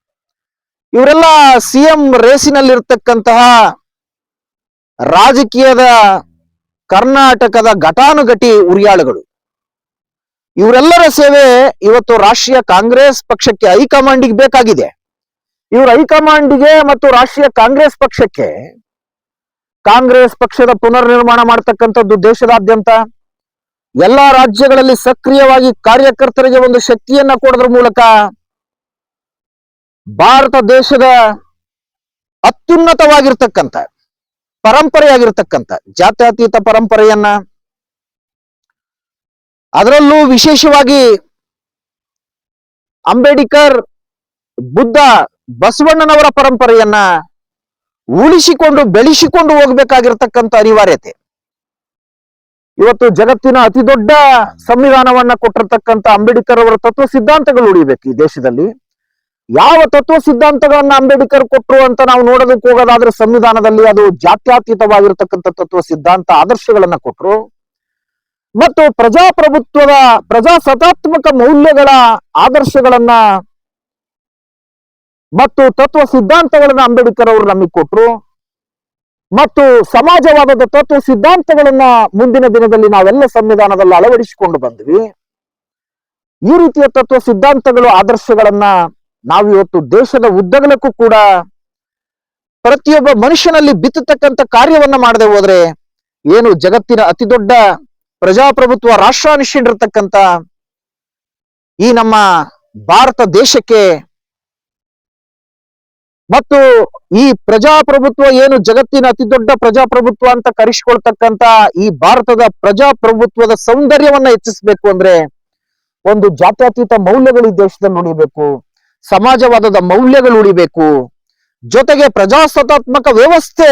ಇವರೆಲ್ಲ ಸಿಎಂ ರೇಸಿನಲ್ಲಿರ್ತಕ್ಕಂತಹ ರಾಜಕೀಯದ ಕರ್ನಾಟಕದ ಘಟಾನುಘಟಿ ಉರಿಯಾಳುಗಳು. ಇವರೆಲ್ಲರ ಸೇವೆ ಇವತ್ತು ರಾಷ್ಟ್ರೀಯ ಕಾಂಗ್ರೆಸ್ ಪಕ್ಷಕ್ಕೆ ಹೈಕಮಾಂಡಿಗೆ ಬೇಕಾಗಿದೆ. ಇವರು ಹೈಕಮಾಂಡಿಗೆ ಮತ್ತು ರಾಷ್ಟ್ರೀಯ ಕಾಂಗ್ರೆಸ್ ಪಕ್ಷಕ್ಕೆ ಕಾಂಗ್ರೆಸ್ ಪಕ್ಷದ ಪುನರ್ ನಿರ್ಮಾಣ ಮಾಡತಕ್ಕಂಥದ್ದು ದೇಶದಾದ್ಯಂತ ಎಲ್ಲಾ ರಾಜ್ಯಗಳಲ್ಲಿ ಸಕ್ರಿಯವಾಗಿ ಕಾರ್ಯಕರ್ತರಿಗೆ ಒಂದು ಶಕ್ತಿಯನ್ನ ಕೊಡೋದ್ರ ಮೂಲಕ ಭಾರತ ದೇಶದ ಅತ್ಯುನ್ನತವಾಗಿರ್ತಕ್ಕಂಥ ಪರಂಪರೆಯಾಗಿರ್ತಕ್ಕಂಥ ಜಾತ್ಯತೀತ ಪರಂಪರೆಯನ್ನ, ಅದರಲ್ಲೂ ವಿಶೇಷವಾಗಿ ಅಂಬೇಡ್ಕರ್, ಬುದ್ಧ, ಬಸವಣ್ಣನವರ ಪರಂಪರೆಯನ್ನ ಉಳಿಸಿಕೊಂಡು ಬೆಳೆಸಿಕೊಂಡು ಹೋಗ್ಬೇಕಾಗಿರ್ತಕ್ಕಂಥ ಅನಿವಾರ್ಯತೆ ಇವತ್ತು ಜಗತ್ತಿನ ಅತಿ ದೊಡ್ಡ ಸಂವಿಧಾನವನ್ನ ಕೊಟ್ಟಿರ್ತಕ್ಕಂಥ ಅಂಬೇಡ್ಕರ್ ಅವರ ತತ್ವ ಸಿದ್ಧಾಂತಗಳು ಉಳಿಬೇಕು ಈ ದೇಶದಲ್ಲಿ. ಯಾವ ತತ್ವ ಸಿದ್ಧಾಂತಗಳನ್ನ ಅಂಬೇಡ್ಕರ್ ಕೊಟ್ಟರು ಅಂತ ನಾವು ನೋಡೋದಕ್ಕೆ ಹೋಗೋದಾದ್ರೆ ಸಂವಿಧಾನದಲ್ಲಿ ಅದು ಜಾತ್ಯತೀತವಾಗಿರ್ತಕ್ಕಂಥ ತತ್ವ ಸಿದ್ಧಾಂತ ಆದರ್ಶಗಳನ್ನ ಕೊಟ್ಟರು ಮತ್ತು ಪ್ರಜಾಪ್ರಭುತ್ವದ ಪ್ರಜಾಸತ್ತಾತ್ಮಕ ಮೌಲ್ಯಗಳ ಆದರ್ಶಗಳನ್ನ ಮತ್ತು ತತ್ವ ಸಿದ್ಧಾಂತಗಳನ್ನ ಅಂಬೇಡ್ಕರ್ ಅವರು ನಮಗೆ ಕೊಟ್ಟರು ಮತ್ತು ಸಮಾಜವಾದದ ತತ್ವ ಸಿದ್ಧಾಂತಗಳನ್ನ ಮುಂದಿನ ದಿನದಲ್ಲಿ ನಾವೆಲ್ಲ ಸಂವಿಧಾನದಲ್ಲಿ ಅಳವಡಿಸಿಕೊಂಡು ಬಂದ್ವಿ. ಈ ರೀತಿಯ ತತ್ವ ಸಿದ್ಧಾಂತಗಳು, ಆದರ್ಶಗಳನ್ನ ನಾವು ಇವತ್ತು ದೇಶದ ಉದ್ದಗಲಕ್ಕೂ ಕೂಡ ಪ್ರತಿಯೊಬ್ಬ ಮನುಷ್ಯನಲ್ಲಿ ಬಿತ್ತತಕ್ಕಂಥ ಕಾರ್ಯವನ್ನ ಮಾಡದೆ ಹೋದ್ರೆ ಏನು ಜಗತ್ತಿನ ಅತಿ ದೊಡ್ಡ ಪ್ರಜಾಪ್ರಭುತ್ವ ರಾಷ್ಟ್ರ ಅನಿಸಿಕೊಂಡಿರ್ತಕ್ಕಂಥ ಈ ನಮ್ಮ ಭಾರತ ದೇಶಕ್ಕೆ ಮತ್ತು ಈ ಪ್ರಜಾಪ್ರಭುತ್ವ ಏನು ಜಗತ್ತಿನ ಅತಿ ದೊಡ್ಡ ಪ್ರಜಾಪ್ರಭುತ್ವ ಅಂತ ಕರೆಸಿಕೊಳ್ತಕ್ಕಂತ ಈ ಭಾರತದ ಪ್ರಜಾಪ್ರಭುತ್ವದ ಸೌಂದರ್ಯವನ್ನ ಹೆಚ್ಚಿಸಬೇಕು ಅಂದ್ರೆ ಒಂದು ಜಾತ್ಯತೀತ ಮೌಲ್ಯಗಳು ಈ ದೇಶದಲ್ಲಿ ಉಳಿಬೇಕು, ಸಮಾಜವಾದದ ಮೌಲ್ಯಗಳು ಉಳಿಬೇಕು, ಜೊತೆಗೆ ಪ್ರಜಾಸತ್ತಾತ್ಮಕ ವ್ಯವಸ್ಥೆ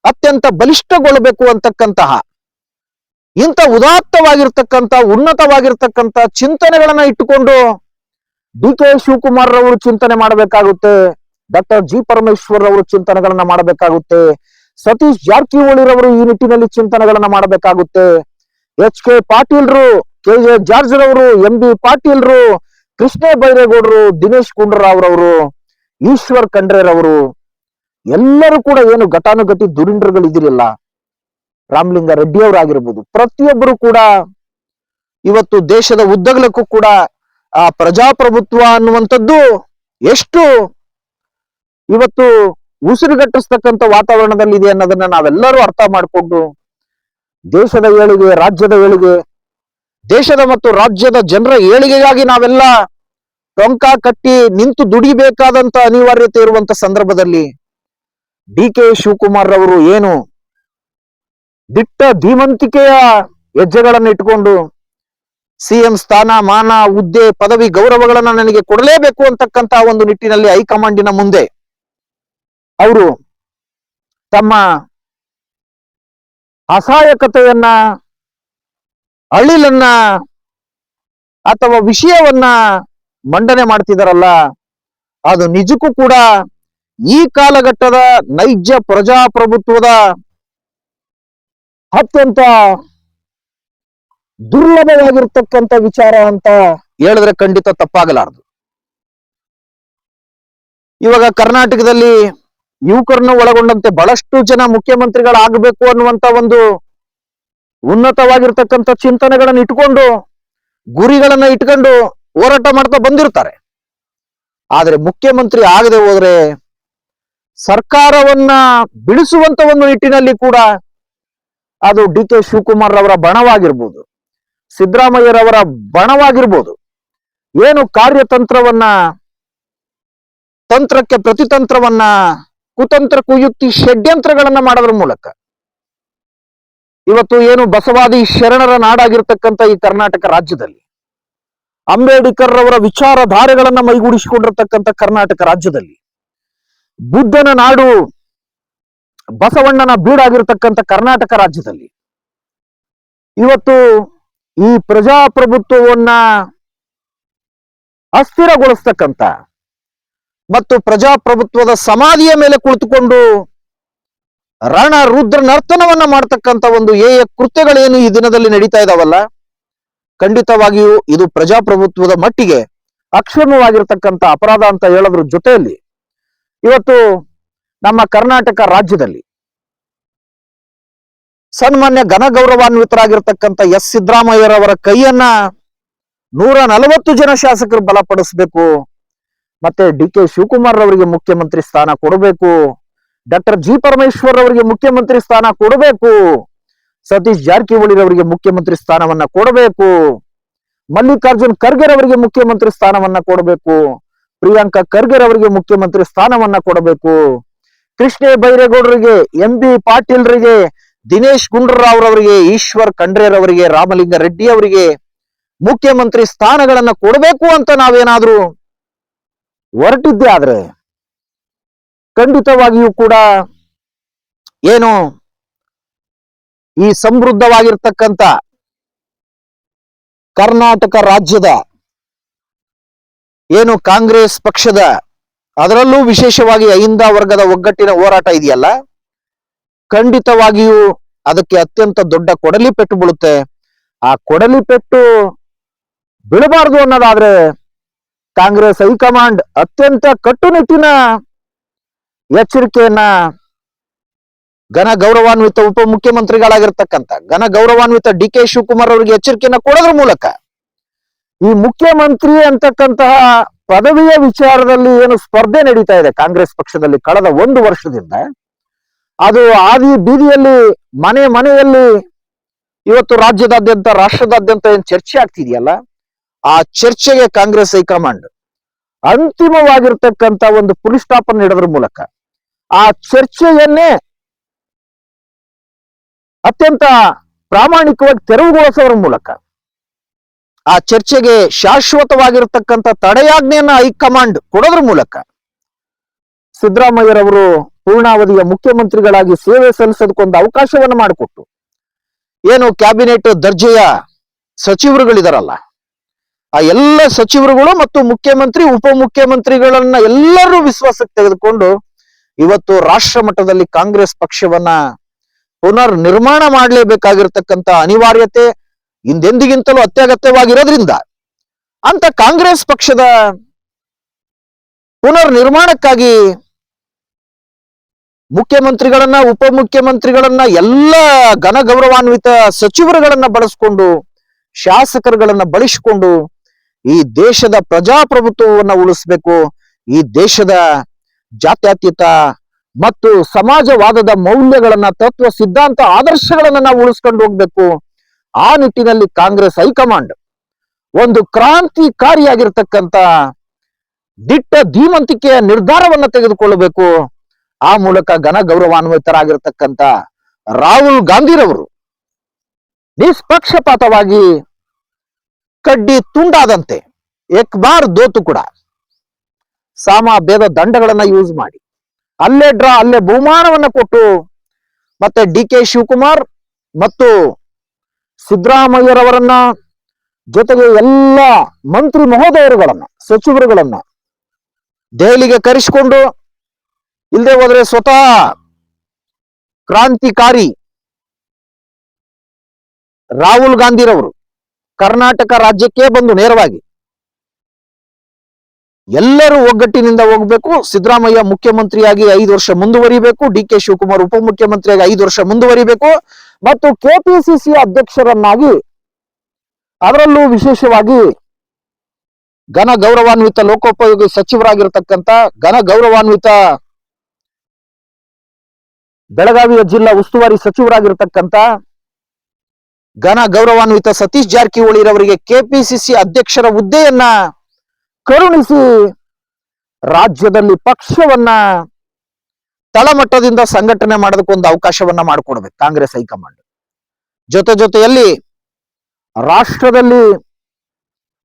ಅತ್ಯಂತ ಬಲಿಷ್ಠಗೊಳ್ಳಬೇಕು ಅಂತಕ್ಕಂತಹ ಇಂಥ ಉದಾತ್ತವಾಗಿರ್ತಕ್ಕಂಥ ಉನ್ನತವಾಗಿರ್ತಕ್ಕಂಥ ಚಿಂತನೆಗಳನ್ನ ಇಟ್ಟುಕೊಂಡು ಡಿ ಕೆ ಶಿವಕುಮಾರ್ ಅವರು ಚಿಂತನೆ ಮಾಡಬೇಕಾಗುತ್ತೆ, ಡಾಕ್ಟರ್ ಜಿ ಪರಮೇಶ್ವರ್ ಅವರು ಚಿಂತನೆಗಳನ್ನ ಮಾಡಬೇಕಾಗುತ್ತೆ, ಸತೀಶ್ ಜಾರಕಿಹೊಳಿ ರವರು ಈ ನಿಟ್ಟಿನಲ್ಲಿ ಚಿಂತನೆಗಳನ್ನ ಮಾಡಬೇಕಾಗುತ್ತೆ, ಎಚ್ ಕೆ ಪಾಟೀಲ್ರು, ಕೆ ಜೆ ಜಾರ್ಜ್ ರವರು, ಎಂ ಬಿ ಪಾಟೀಲ್ರು, ಕೃಷ್ಣ ಬೈರೇಗೌಡರು, ದಿನೇಶ್ ಗುಂಡೂರಾವ್ ರವರು, ಈಶ್ವರ್ ಖಂಡ್ರೆರವರು ಎಲ್ಲರೂ ಕೂಡ ಏನು ಘಟಾನುಘಟಿ ಧುರೀಣರುಗಳು ಇದಿರಲ್ಲ, ರಾಮಲಿಂಗ ರೆಡ್ಡಿ ಅವರಾಗಿರ್ಬೋದು, ಪ್ರತಿಯೊಬ್ಬರು ಕೂಡ ಇವತ್ತು ದೇಶದ ಉದ್ದಗಲಕ್ಕೂ ಕೂಡ ಆ ಪ್ರಜಾಪ್ರಭುತ್ವ ಅನ್ನುವಂಥದ್ದು ಎಷ್ಟು ಇವತ್ತು ಉಸಿರುಗಟ್ಟಿಸ್ತಕ್ಕಂಥ ವಾತಾವರಣದಲ್ಲಿ ಇದೆ ಅನ್ನೋದನ್ನ ನಾವೆಲ್ಲರೂ ಅರ್ಥ ಮಾಡಿಕೊಂಡು ದೇಶದ ಏಳಿಗೆ, ರಾಜ್ಯದ ಏಳಿಗೆ, ದೇಶದ ಮತ್ತು ರಾಜ್ಯದ ಜನರ ಏಳಿಗೆಗಾಗಿ ನಾವೆಲ್ಲ ಟೊಂಕ ಕಟ್ಟಿ ನಿಂತು ದುಡಿಬೇಕಾದಂತ ಅನಿವಾರ್ಯತೆ ಇರುವಂತ ಸಂದರ್ಭದಲ್ಲಿ ಡಿ ಕೆ ಶಿವಕುಮಾರ್ ಅವರು ಏನು ದಿಟ್ಟ ಧೀಮಂತಿಕೆಯ ಹೆಜ್ಜೆಗಳನ್ನು ಇಟ್ಕೊಂಡು ಸಿಎಂ ಸ್ಥಾನ, ಮಾನ, ಹುದ್ದೆ, ಪದವಿ, ಗೌರವಗಳನ್ನ ನನಗೆ ಕೊಡಲೇಬೇಕು ಅಂತಕ್ಕಂತ ಒಂದು ನಿಟ್ಟಿನಲ್ಲಿ ಹೈಕಮಾಂಡಿನ ಮುಂದೆ ಅವರು ತಮ್ಮ ಅಸಹಾಯಕತೆಯನ್ನ, ಅಳಿಲನ್ನ ಅಥವಾ ವಿಷಯವನ್ನ ಮಂಡನೆ ಮಾಡ್ತಿದಾರಲ್ಲ, ಅದು ನಿಜಕ್ಕೂ ಕೂಡ ಈ ಕಾಲಘಟ್ಟದ ನೈಜ ಪ್ರಜಾಪ್ರಭುತ್ವದ ಅತ್ಯಂತ ದುರ್ಲಭವಾಗಿರ್ತಕ್ಕಂಥ ವಿಚಾರ ಅಂತ ಹೇಳಿದ್ರೆ ಖಂಡಿತ ತಪ್ಪಾಗಲಾರದು. ಇವಾಗ ಕರ್ನಾಟಕದಲ್ಲಿ ಯುವಕರನ್ನು ಒಳಗೊಂಡಂತೆ ಬಹಳಷ್ಟು ಜನ ಮುಖ್ಯಮಂತ್ರಿಗಳಾಗಬೇಕು ಅನ್ನುವಂತ ಒಂದು ಉನ್ನತವಾಗಿರ್ತಕ್ಕಂಥ ಚಿಂತನೆಗಳನ್ನು ಇಟ್ಕೊಂಡು ಗುರಿಗಳನ್ನ ಇಟ್ಕೊಂಡು ಹೋರಾಟ ಮಾಡ್ತಾ ಬಂದಿರ್ತಾರೆ. ಆದ್ರೆ ಮುಖ್ಯಮಂತ್ರಿ ಆಗದೆ ಹೋದ್ರೆ ಸರ್ಕಾರವನ್ನ ಬಿಡಿಸುವಂತ ಒಂದು ನಿಟ್ಟಿನಲ್ಲಿ ಕೂಡ ಅದು ಡಿ ಕೆ ಶಿವಕುಮಾರ್ ಅವರ ಬಣವಾಗಿರ್ಬೋದು, ಸಿದ್ದರಾಮಯ್ಯರವರ ಬಣವಾಗಿರ್ಬೋದು, ಏನು ಕಾರ್ಯತಂತ್ರವನ್ನ ತಂತ್ರಕ್ಕೆ ಪ್ರತಿತಂತ್ರವನ್ನ ಕುತಂತ್ರ ಕುಯುಕ್ತಿ ಷಡ್ಯಂತ್ರಗಳನ್ನ ಮಾಡೋದ್ರ ಮೂಲಕ ಇವತ್ತು ಏನು ಬಸವಾದಿ ಶರಣರ ನಾಡಾಗಿರ್ತಕ್ಕಂಥ ಈ ಕರ್ನಾಟಕ ರಾಜ್ಯದಲ್ಲಿ, ಅಂಬೇಡ್ಕರ್ ಅವರ ವಿಚಾರಧಾರೆಗಳನ್ನ ಮೈಗೂಡಿಸಿಕೊಂಡಿರ್ತಕ್ಕಂಥ ಕರ್ನಾಟಕ ರಾಜ್ಯದಲ್ಲಿ, ಬುದ್ಧನ ನಾಡು ಬಸವಣ್ಣನ ಬೀಡಾಗಿರ್ತಕ್ಕಂಥ ಕರ್ನಾಟಕ ರಾಜ್ಯದಲ್ಲಿ ಇವತ್ತು ಈ ಪ್ರಜಾಪ್ರಭುತ್ವವನ್ನ ಅಸ್ಥಿರಗೊಳಿಸ್ತಕ್ಕಂಥ ಮತ್ತು ಪ್ರಜಾಪ್ರಭುತ್ವದ ಸಮಾಧಿಯ ಮೇಲೆ ಕುಳಿತುಕೊಂಡು ರಣ ರುದ್ರ ನರ್ತನವನ್ನ ಮಾಡ್ತಕ್ಕಂಥ ಒಂದು ಕೃತ್ಯಗಳೇನು ಈ ದಿನದಲ್ಲಿ ನಡೀತಾ ಇದಾವಲ್ಲ, ಖಂಡಿತವಾಗಿಯೂ ಇದು ಪ್ರಜಾಪ್ರಭುತ್ವದ ಮಟ್ಟಿಗೆ ಅಕ್ಷಮ್ಯವಾಗಿರ್ತಕ್ಕಂಥ ಅಪರಾಧ ಅಂತ ಹೇಳೋದ್ರ ಜೊತೆಯಲ್ಲಿ ಇವತ್ತು ನಮ್ಮ ಕರ್ನಾಟಕ ರಾಜ್ಯದಲ್ಲಿ ಸನ್ಮಾನ್ಯ ಘನಗೌರವಾನ್ವಿತರಾಗಿರ್ತಕ್ಕಂಥ ಎಸ್ ಸಿದ್ದರಾಮಯ್ಯರವರ ಕೈಯನ್ನ 140 ಜನ ಶಾಸಕರು ಬಲಪಡಿಸಬೇಕು. ಮತ್ತೆ ಡಿ ಕೆ ಶಿವಕುಮಾರ್ ಅವರಿಗೆ ಮುಖ್ಯಮಂತ್ರಿ ಸ್ಥಾನ ಕೊಡಬೇಕು, ಡಾಕ್ಟರ್ ಜಿ ಪರಮೇಶ್ವರ್ ಅವರಿಗೆ ಮುಖ್ಯಮಂತ್ರಿ ಸ್ಥಾನ ಕೊಡಬೇಕು, ಸತೀಶ್ ಜಾರಕಿಹೊಳಿ ಅವರಿಗೆ ಮುಖ್ಯಮಂತ್ರಿ ಸ್ಥಾನವನ್ನ ಕೊಡಬೇಕು, ಮಲ್ಲಿಕಾರ್ಜುನ್ ಖರ್ಗೆ ಅವರಿಗೆ ಮುಖ್ಯಮಂತ್ರಿ ಸ್ಥಾನವನ್ನ ಕೊಡಬೇಕು, ಪ್ರಿಯಾಂಕಾ ಖರ್ಗೆ ಅವರಿಗೆ ಮುಖ್ಯಮಂತ್ರಿ ಸ್ಥಾನವನ್ನ ಕೊಡಬೇಕು, ಕೃಷ್ಣ ಬೈರೇಗೌಡರಿಗೆ, ಎಂ ಬಿ ಪಾಟೀಲ್ರಿಗೆ, ದಿನೇಶ್ ಗುಂಡೂರಾವ್ ಅವರಿಗೆ, ಈಶ್ವರ್ ಖಂಡ್ರೆರವರಿಗೆ, ರಾಮಲಿಂಗ ರೆಡ್ಡಿ ಅವರಿಗೆ ಮುಖ್ಯಮಂತ್ರಿ ಸ್ಥಾನಗಳನ್ನ ಕೊಡಬೇಕು ಅಂತ ನಾವೇನಾದ್ರೂ ಹೊರಟಿದ್ದೆ ಆದ್ರೆ ಖಂಡಿತವಾಗಿಯೂ ಕೂಡ ಏನು ಈ ಸಮೃದ್ಧವಾಗಿರ್ತಕ್ಕಂಥ ಕರ್ನಾಟಕ ರಾಜ್ಯದ ಏನು ಕಾಂಗ್ರೆಸ್ ಪಕ್ಷದ, ಅದರಲ್ಲೂ ವಿಶೇಷವಾಗಿ ಅಹಿಂದ ವರ್ಗದ ಒಗ್ಗಟ್ಟಿನ ಹೋರಾಟ ಇದೆಯಲ್ಲ, ಖಂಡಿತವಾಗಿಯೂ ಅದಕ್ಕೆ ಅತ್ಯಂತ ದೊಡ್ಡ ಕೊಡಲಿ ಪೆಟ್ಟು ಬೀಳುತ್ತೆ. ಆ ಕೊಡಲಿ ಪೆಟ್ಟು ಬೀಳಬಾರದು ಅನ್ನೋದಾದ್ರೆ ಕಾಂಗ್ರೆಸ್ ಹೈಕಮಾಂಡ್ ಅತ್ಯಂತ ಕಟ್ಟುನಿಟ್ಟಿನ ಎಚ್ಚರಿಕೆಯನ್ನ ಘನ ಗೌರವಾನ್ವಿತ ಉಪಮುಖ್ಯಮಂತ್ರಿಗಳಾಗಿರ್ತಕ್ಕಂಥ ಘನ ಗೌರವಾನ್ವಿತ ಡಿ ಕೆ ಶಿವಕುಮಾರ್ ಅವರಿಗೆ ಎಚ್ಚರಿಕೆಯನ್ನ ಕೊಡೋದ್ರ ಮೂಲಕ ಈ ಮುಖ್ಯಮಂತ್ರಿ ಅಂತಕ್ಕಂತಹ ಪದವಿಯ ವಿಚಾರದಲ್ಲಿ ಏನು ಸ್ಪರ್ಧೆ ನಡೀತಾ ಇದೆ ಕಾಂಗ್ರೆಸ್ ಪಕ್ಷದಲ್ಲಿ ಕಳೆದ 1 ವರ್ಷದಿಂದ, ಅದು ಆದಿ ಬೀದಿಯಲ್ಲಿ ಮನೆ ಮನೆಯಲ್ಲಿ ಇವತ್ತು ರಾಜ್ಯದಾದ್ಯಂತ ರಾಷ್ಟ್ರದಾದ್ಯಂತ ಏನ್ ಚರ್ಚೆ ಆಗ್ತಿದೆಯಲ್ಲ, ಆ ಚರ್ಚೆಗೆ ಕಾಂಗ್ರೆಸ್ ಹೈಕಮಾಂಡ್ ಅಂತಿಮವಾಗಿರ್ತಕ್ಕಂಥ ಒಂದು ಪುಲಿ ಸ್ಟಾಪ್ ಅನ್ನು ನೀಡೋದ್ರ ಮೂಲಕ ಆ ಚರ್ಚೆಯನ್ನೇ ಅತ್ಯಂತ ಪ್ರಾಮಾಣಿಕವಾಗಿ ತೆರವುಗೊಳಿಸೋದ್ರ ಮೂಲಕ ಆ ಚರ್ಚೆಗೆ ಶಾಶ್ವತವಾಗಿರ್ತಕ್ಕಂಥ ತಡೆಯಾಜ್ಞೆಯನ್ನ ಹೈಕಮಾಂಡ್ ಕೊಡೋದ್ರ ಮೂಲಕ ಸಿದ್ದರಾಮಯ್ಯರವರು ಪೂರ್ಣಾವಧಿಯ ಮುಖ್ಯಮಂತ್ರಿಗಳಾಗಿ ಸೇವೆ ಸಲ್ಲಿಸೋದಕ್ಕೊಂದು ಅವಕಾಶವನ್ನು ಮಾಡಿಕೊಟ್ಟು ಏನು ಕ್ಯಾಬಿನೆಟ್ ದರ್ಜೆಯ ಸಚಿವರುಗಳಿದಾರಲ್ಲ, ಆ ಎಲ್ಲ ಸಚಿವರುಗಳು ಮತ್ತು ಮುಖ್ಯಮಂತ್ರಿ ಉಪಮುಖ್ಯಮಂತ್ರಿಗಳನ್ನ ಎಲ್ಲರೂ ವಿಶ್ವಾಸಕ್ಕೆ ತೆಗೆದುಕೊಂಡು ಇವತ್ತು ರಾಷ್ಟ್ರ ಮಟ್ಟದಲ್ಲಿ ಕಾಂಗ್ರೆಸ್ ಪಕ್ಷವನ್ನ ಪುನರ್ ನಿರ್ಮಾಣ ಮಾಡಲೇಬೇಕಾಗಿರ್ತಕ್ಕಂಥ ಅನಿವಾರ್ಯತೆ ಹಿಂದೆಂದಿಗಿಂತಲೂ ಅತ್ಯಗತ್ಯವಾಗಿರೋದ್ರಿಂದ ಅಂತ ಕಾಂಗ್ರೆಸ್ ಪಕ್ಷದ ಪುನರ್ ನಿರ್ಮಾಣಕ್ಕಾಗಿ ಮುಖ್ಯಮಂತ್ರಿಗಳನ್ನ ಉಪಮುಖ್ಯಮಂತ್ರಿಗಳನ್ನ ಎಲ್ಲ ಘನ ಗೌರವಾನ್ವಿತ ಸಚಿವರುಗಳನ್ನ ಬಳಸಿಕೊಂಡು ಶಾಸಕರುಗಳನ್ನ ಬಳಸಿಕೊಂಡು ಈ ದೇಶದ ಪ್ರಜಾಪ್ರಭುತ್ವವನ್ನ ಉಳಿಸ್ಬೇಕು, ಈ ದೇಶದ ಜಾತ್ಯತೀತ ಮತ್ತು ಸಮಾಜವಾದದ ಮೌಲ್ಯಗಳನ್ನ, ತತ್ವ ಸಿದ್ಧಾಂತ ಆದರ್ಶಗಳನ್ನ ನಾವು ಉಳಿಸ್ಕೊಂಡು ಹೋಗ್ಬೇಕು. ಆ ನಿಟ್ಟಿನಲ್ಲಿ ಕಾಂಗ್ರೆಸ್ ಹೈಕಮಾಂಡ್ ಒಂದು ಕ್ರಾಂತಿಕಾರಿಯಾಗಿರ್ತಕ್ಕಂಥ ದಿಟ್ಟ ಧೀಮಂತಿಕೆಯ ನಿರ್ಧಾರವನ್ನ ತೆಗೆದುಕೊಳ್ಳಬೇಕು. ಆ ಮೂಲಕ ಘನ ಗೌರವಾನ್ವಿತರಾಗಿರ್ತಕ್ಕಂಥ ರಾಹುಲ್ ಗಾಂಧಿರವರು ನಿಷ್ಪಕ್ಷಪಾತವಾಗಿ ಕಡ್ಡಿ ತುಂಡಾದಂತೆ ಏಕ್ ಬಾರ್ ದೋತು ಕೂಡ ಸಾಮ ಭೇದ ದಂಡಗಳನ್ನ ಯೂಸ್ ಮಾಡಿ ಅಲ್ಲೇ ಡ್ರಾ ಅಲ್ಲೇ ಬಹುಮಾನವನ್ನ ಕೊಟ್ಟು ಮತ್ತೆ ಡಿ ಕೆ ಶಿವಕುಮಾರ್ ಮತ್ತು ಸಿದ್ದರಾಮಯ್ಯರವರನ್ನ ಜೊತೆಗೆ ಎಲ್ಲ ಮಂತ್ರಿ ಮಹೋದಯರುಗಳನ್ನ ಸಚಿವರುಗಳನ್ನ ದೆಹಲಿಗೆ ಕರೆಸಿಕೊಂಡು ಇಲ್ಲದೆ ಹೋದ್ರೆ ಸ್ವತಃ ಕ್ರಾಂತಿಕಾರಿ ರಾಹುಲ್ ಗಾಂಧಿರವರು ಕರ್ನಾಟಕ ರಾಜ್ಯಕ್ಕೆ ಬಂದು ನೇರವಾಗಿ ಎಲ್ಲರೂ ಒಗ್ಗಟ್ಟಿನಿಂದ ಹೋಗ್ಬೇಕು, ಸಿದ್ದರಾಮಯ್ಯ ಮುಖ್ಯಮಂತ್ರಿಯಾಗಿ 5 ವರ್ಷ ಮುಂದುವರಿಬೇಕು, ಡಿ ಕೆ ಶಿವಕುಮಾರ್ ಉಪಮುಖ್ಯಮಂತ್ರಿಯಾಗಿ 5 ವರ್ಷ ಮುಂದುವರಿಬೇಕು, ಮತ್ತು ಕೆಪಿಸಿಸಿ ಅಧ್ಯಕ್ಷರನ್ನಾಗಿ, ಅದರಲ್ಲೂ ವಿಶೇಷವಾಗಿ ಘನ ಗೌರವಾನ್ವಿತ ಲೋಕೋಪಯೋಗಿ ಸಚಿವರಾಗಿರ್ತಕ್ಕಂಥ, ಘನ ಗೌರವಾನ್ವಿತ ಬೆಳಗಾವಿಯ ಜಿಲ್ಲಾ ಉಸ್ತುವಾರಿ ಸಚಿವರಾಗಿರ್ತಕ್ಕಂಥ ಘನ ಗೌರವಾನ್ವಿತ ಸತೀಶ್ ಜಾರಕಿಹೊಳಿ ರವರಿಗೆ ಕೆಪಿಸಿಸಿ ಅಧ್ಯಕ್ಷರ ಹುದ್ದೆಯನ್ನ ಕರುಣಿಸಿ ರಾಜ್ಯದಲ್ಲಿ ಪಕ್ಷವನ್ನ ತಳಮಟ್ಟದಿಂದ ಸಂಘಟನೆ ಮಾಡೋದಕ್ಕೊಂದು ಅವಕಾಶವನ್ನ ಮಾಡಿಕೊಡ್ಬೇಕು ಕಾಂಗ್ರೆಸ್ ಹೈಕಮಾಂಡ್. ಜೊತೆಯಲ್ಲಿ ರಾಷ್ಟ್ರದಲ್ಲಿ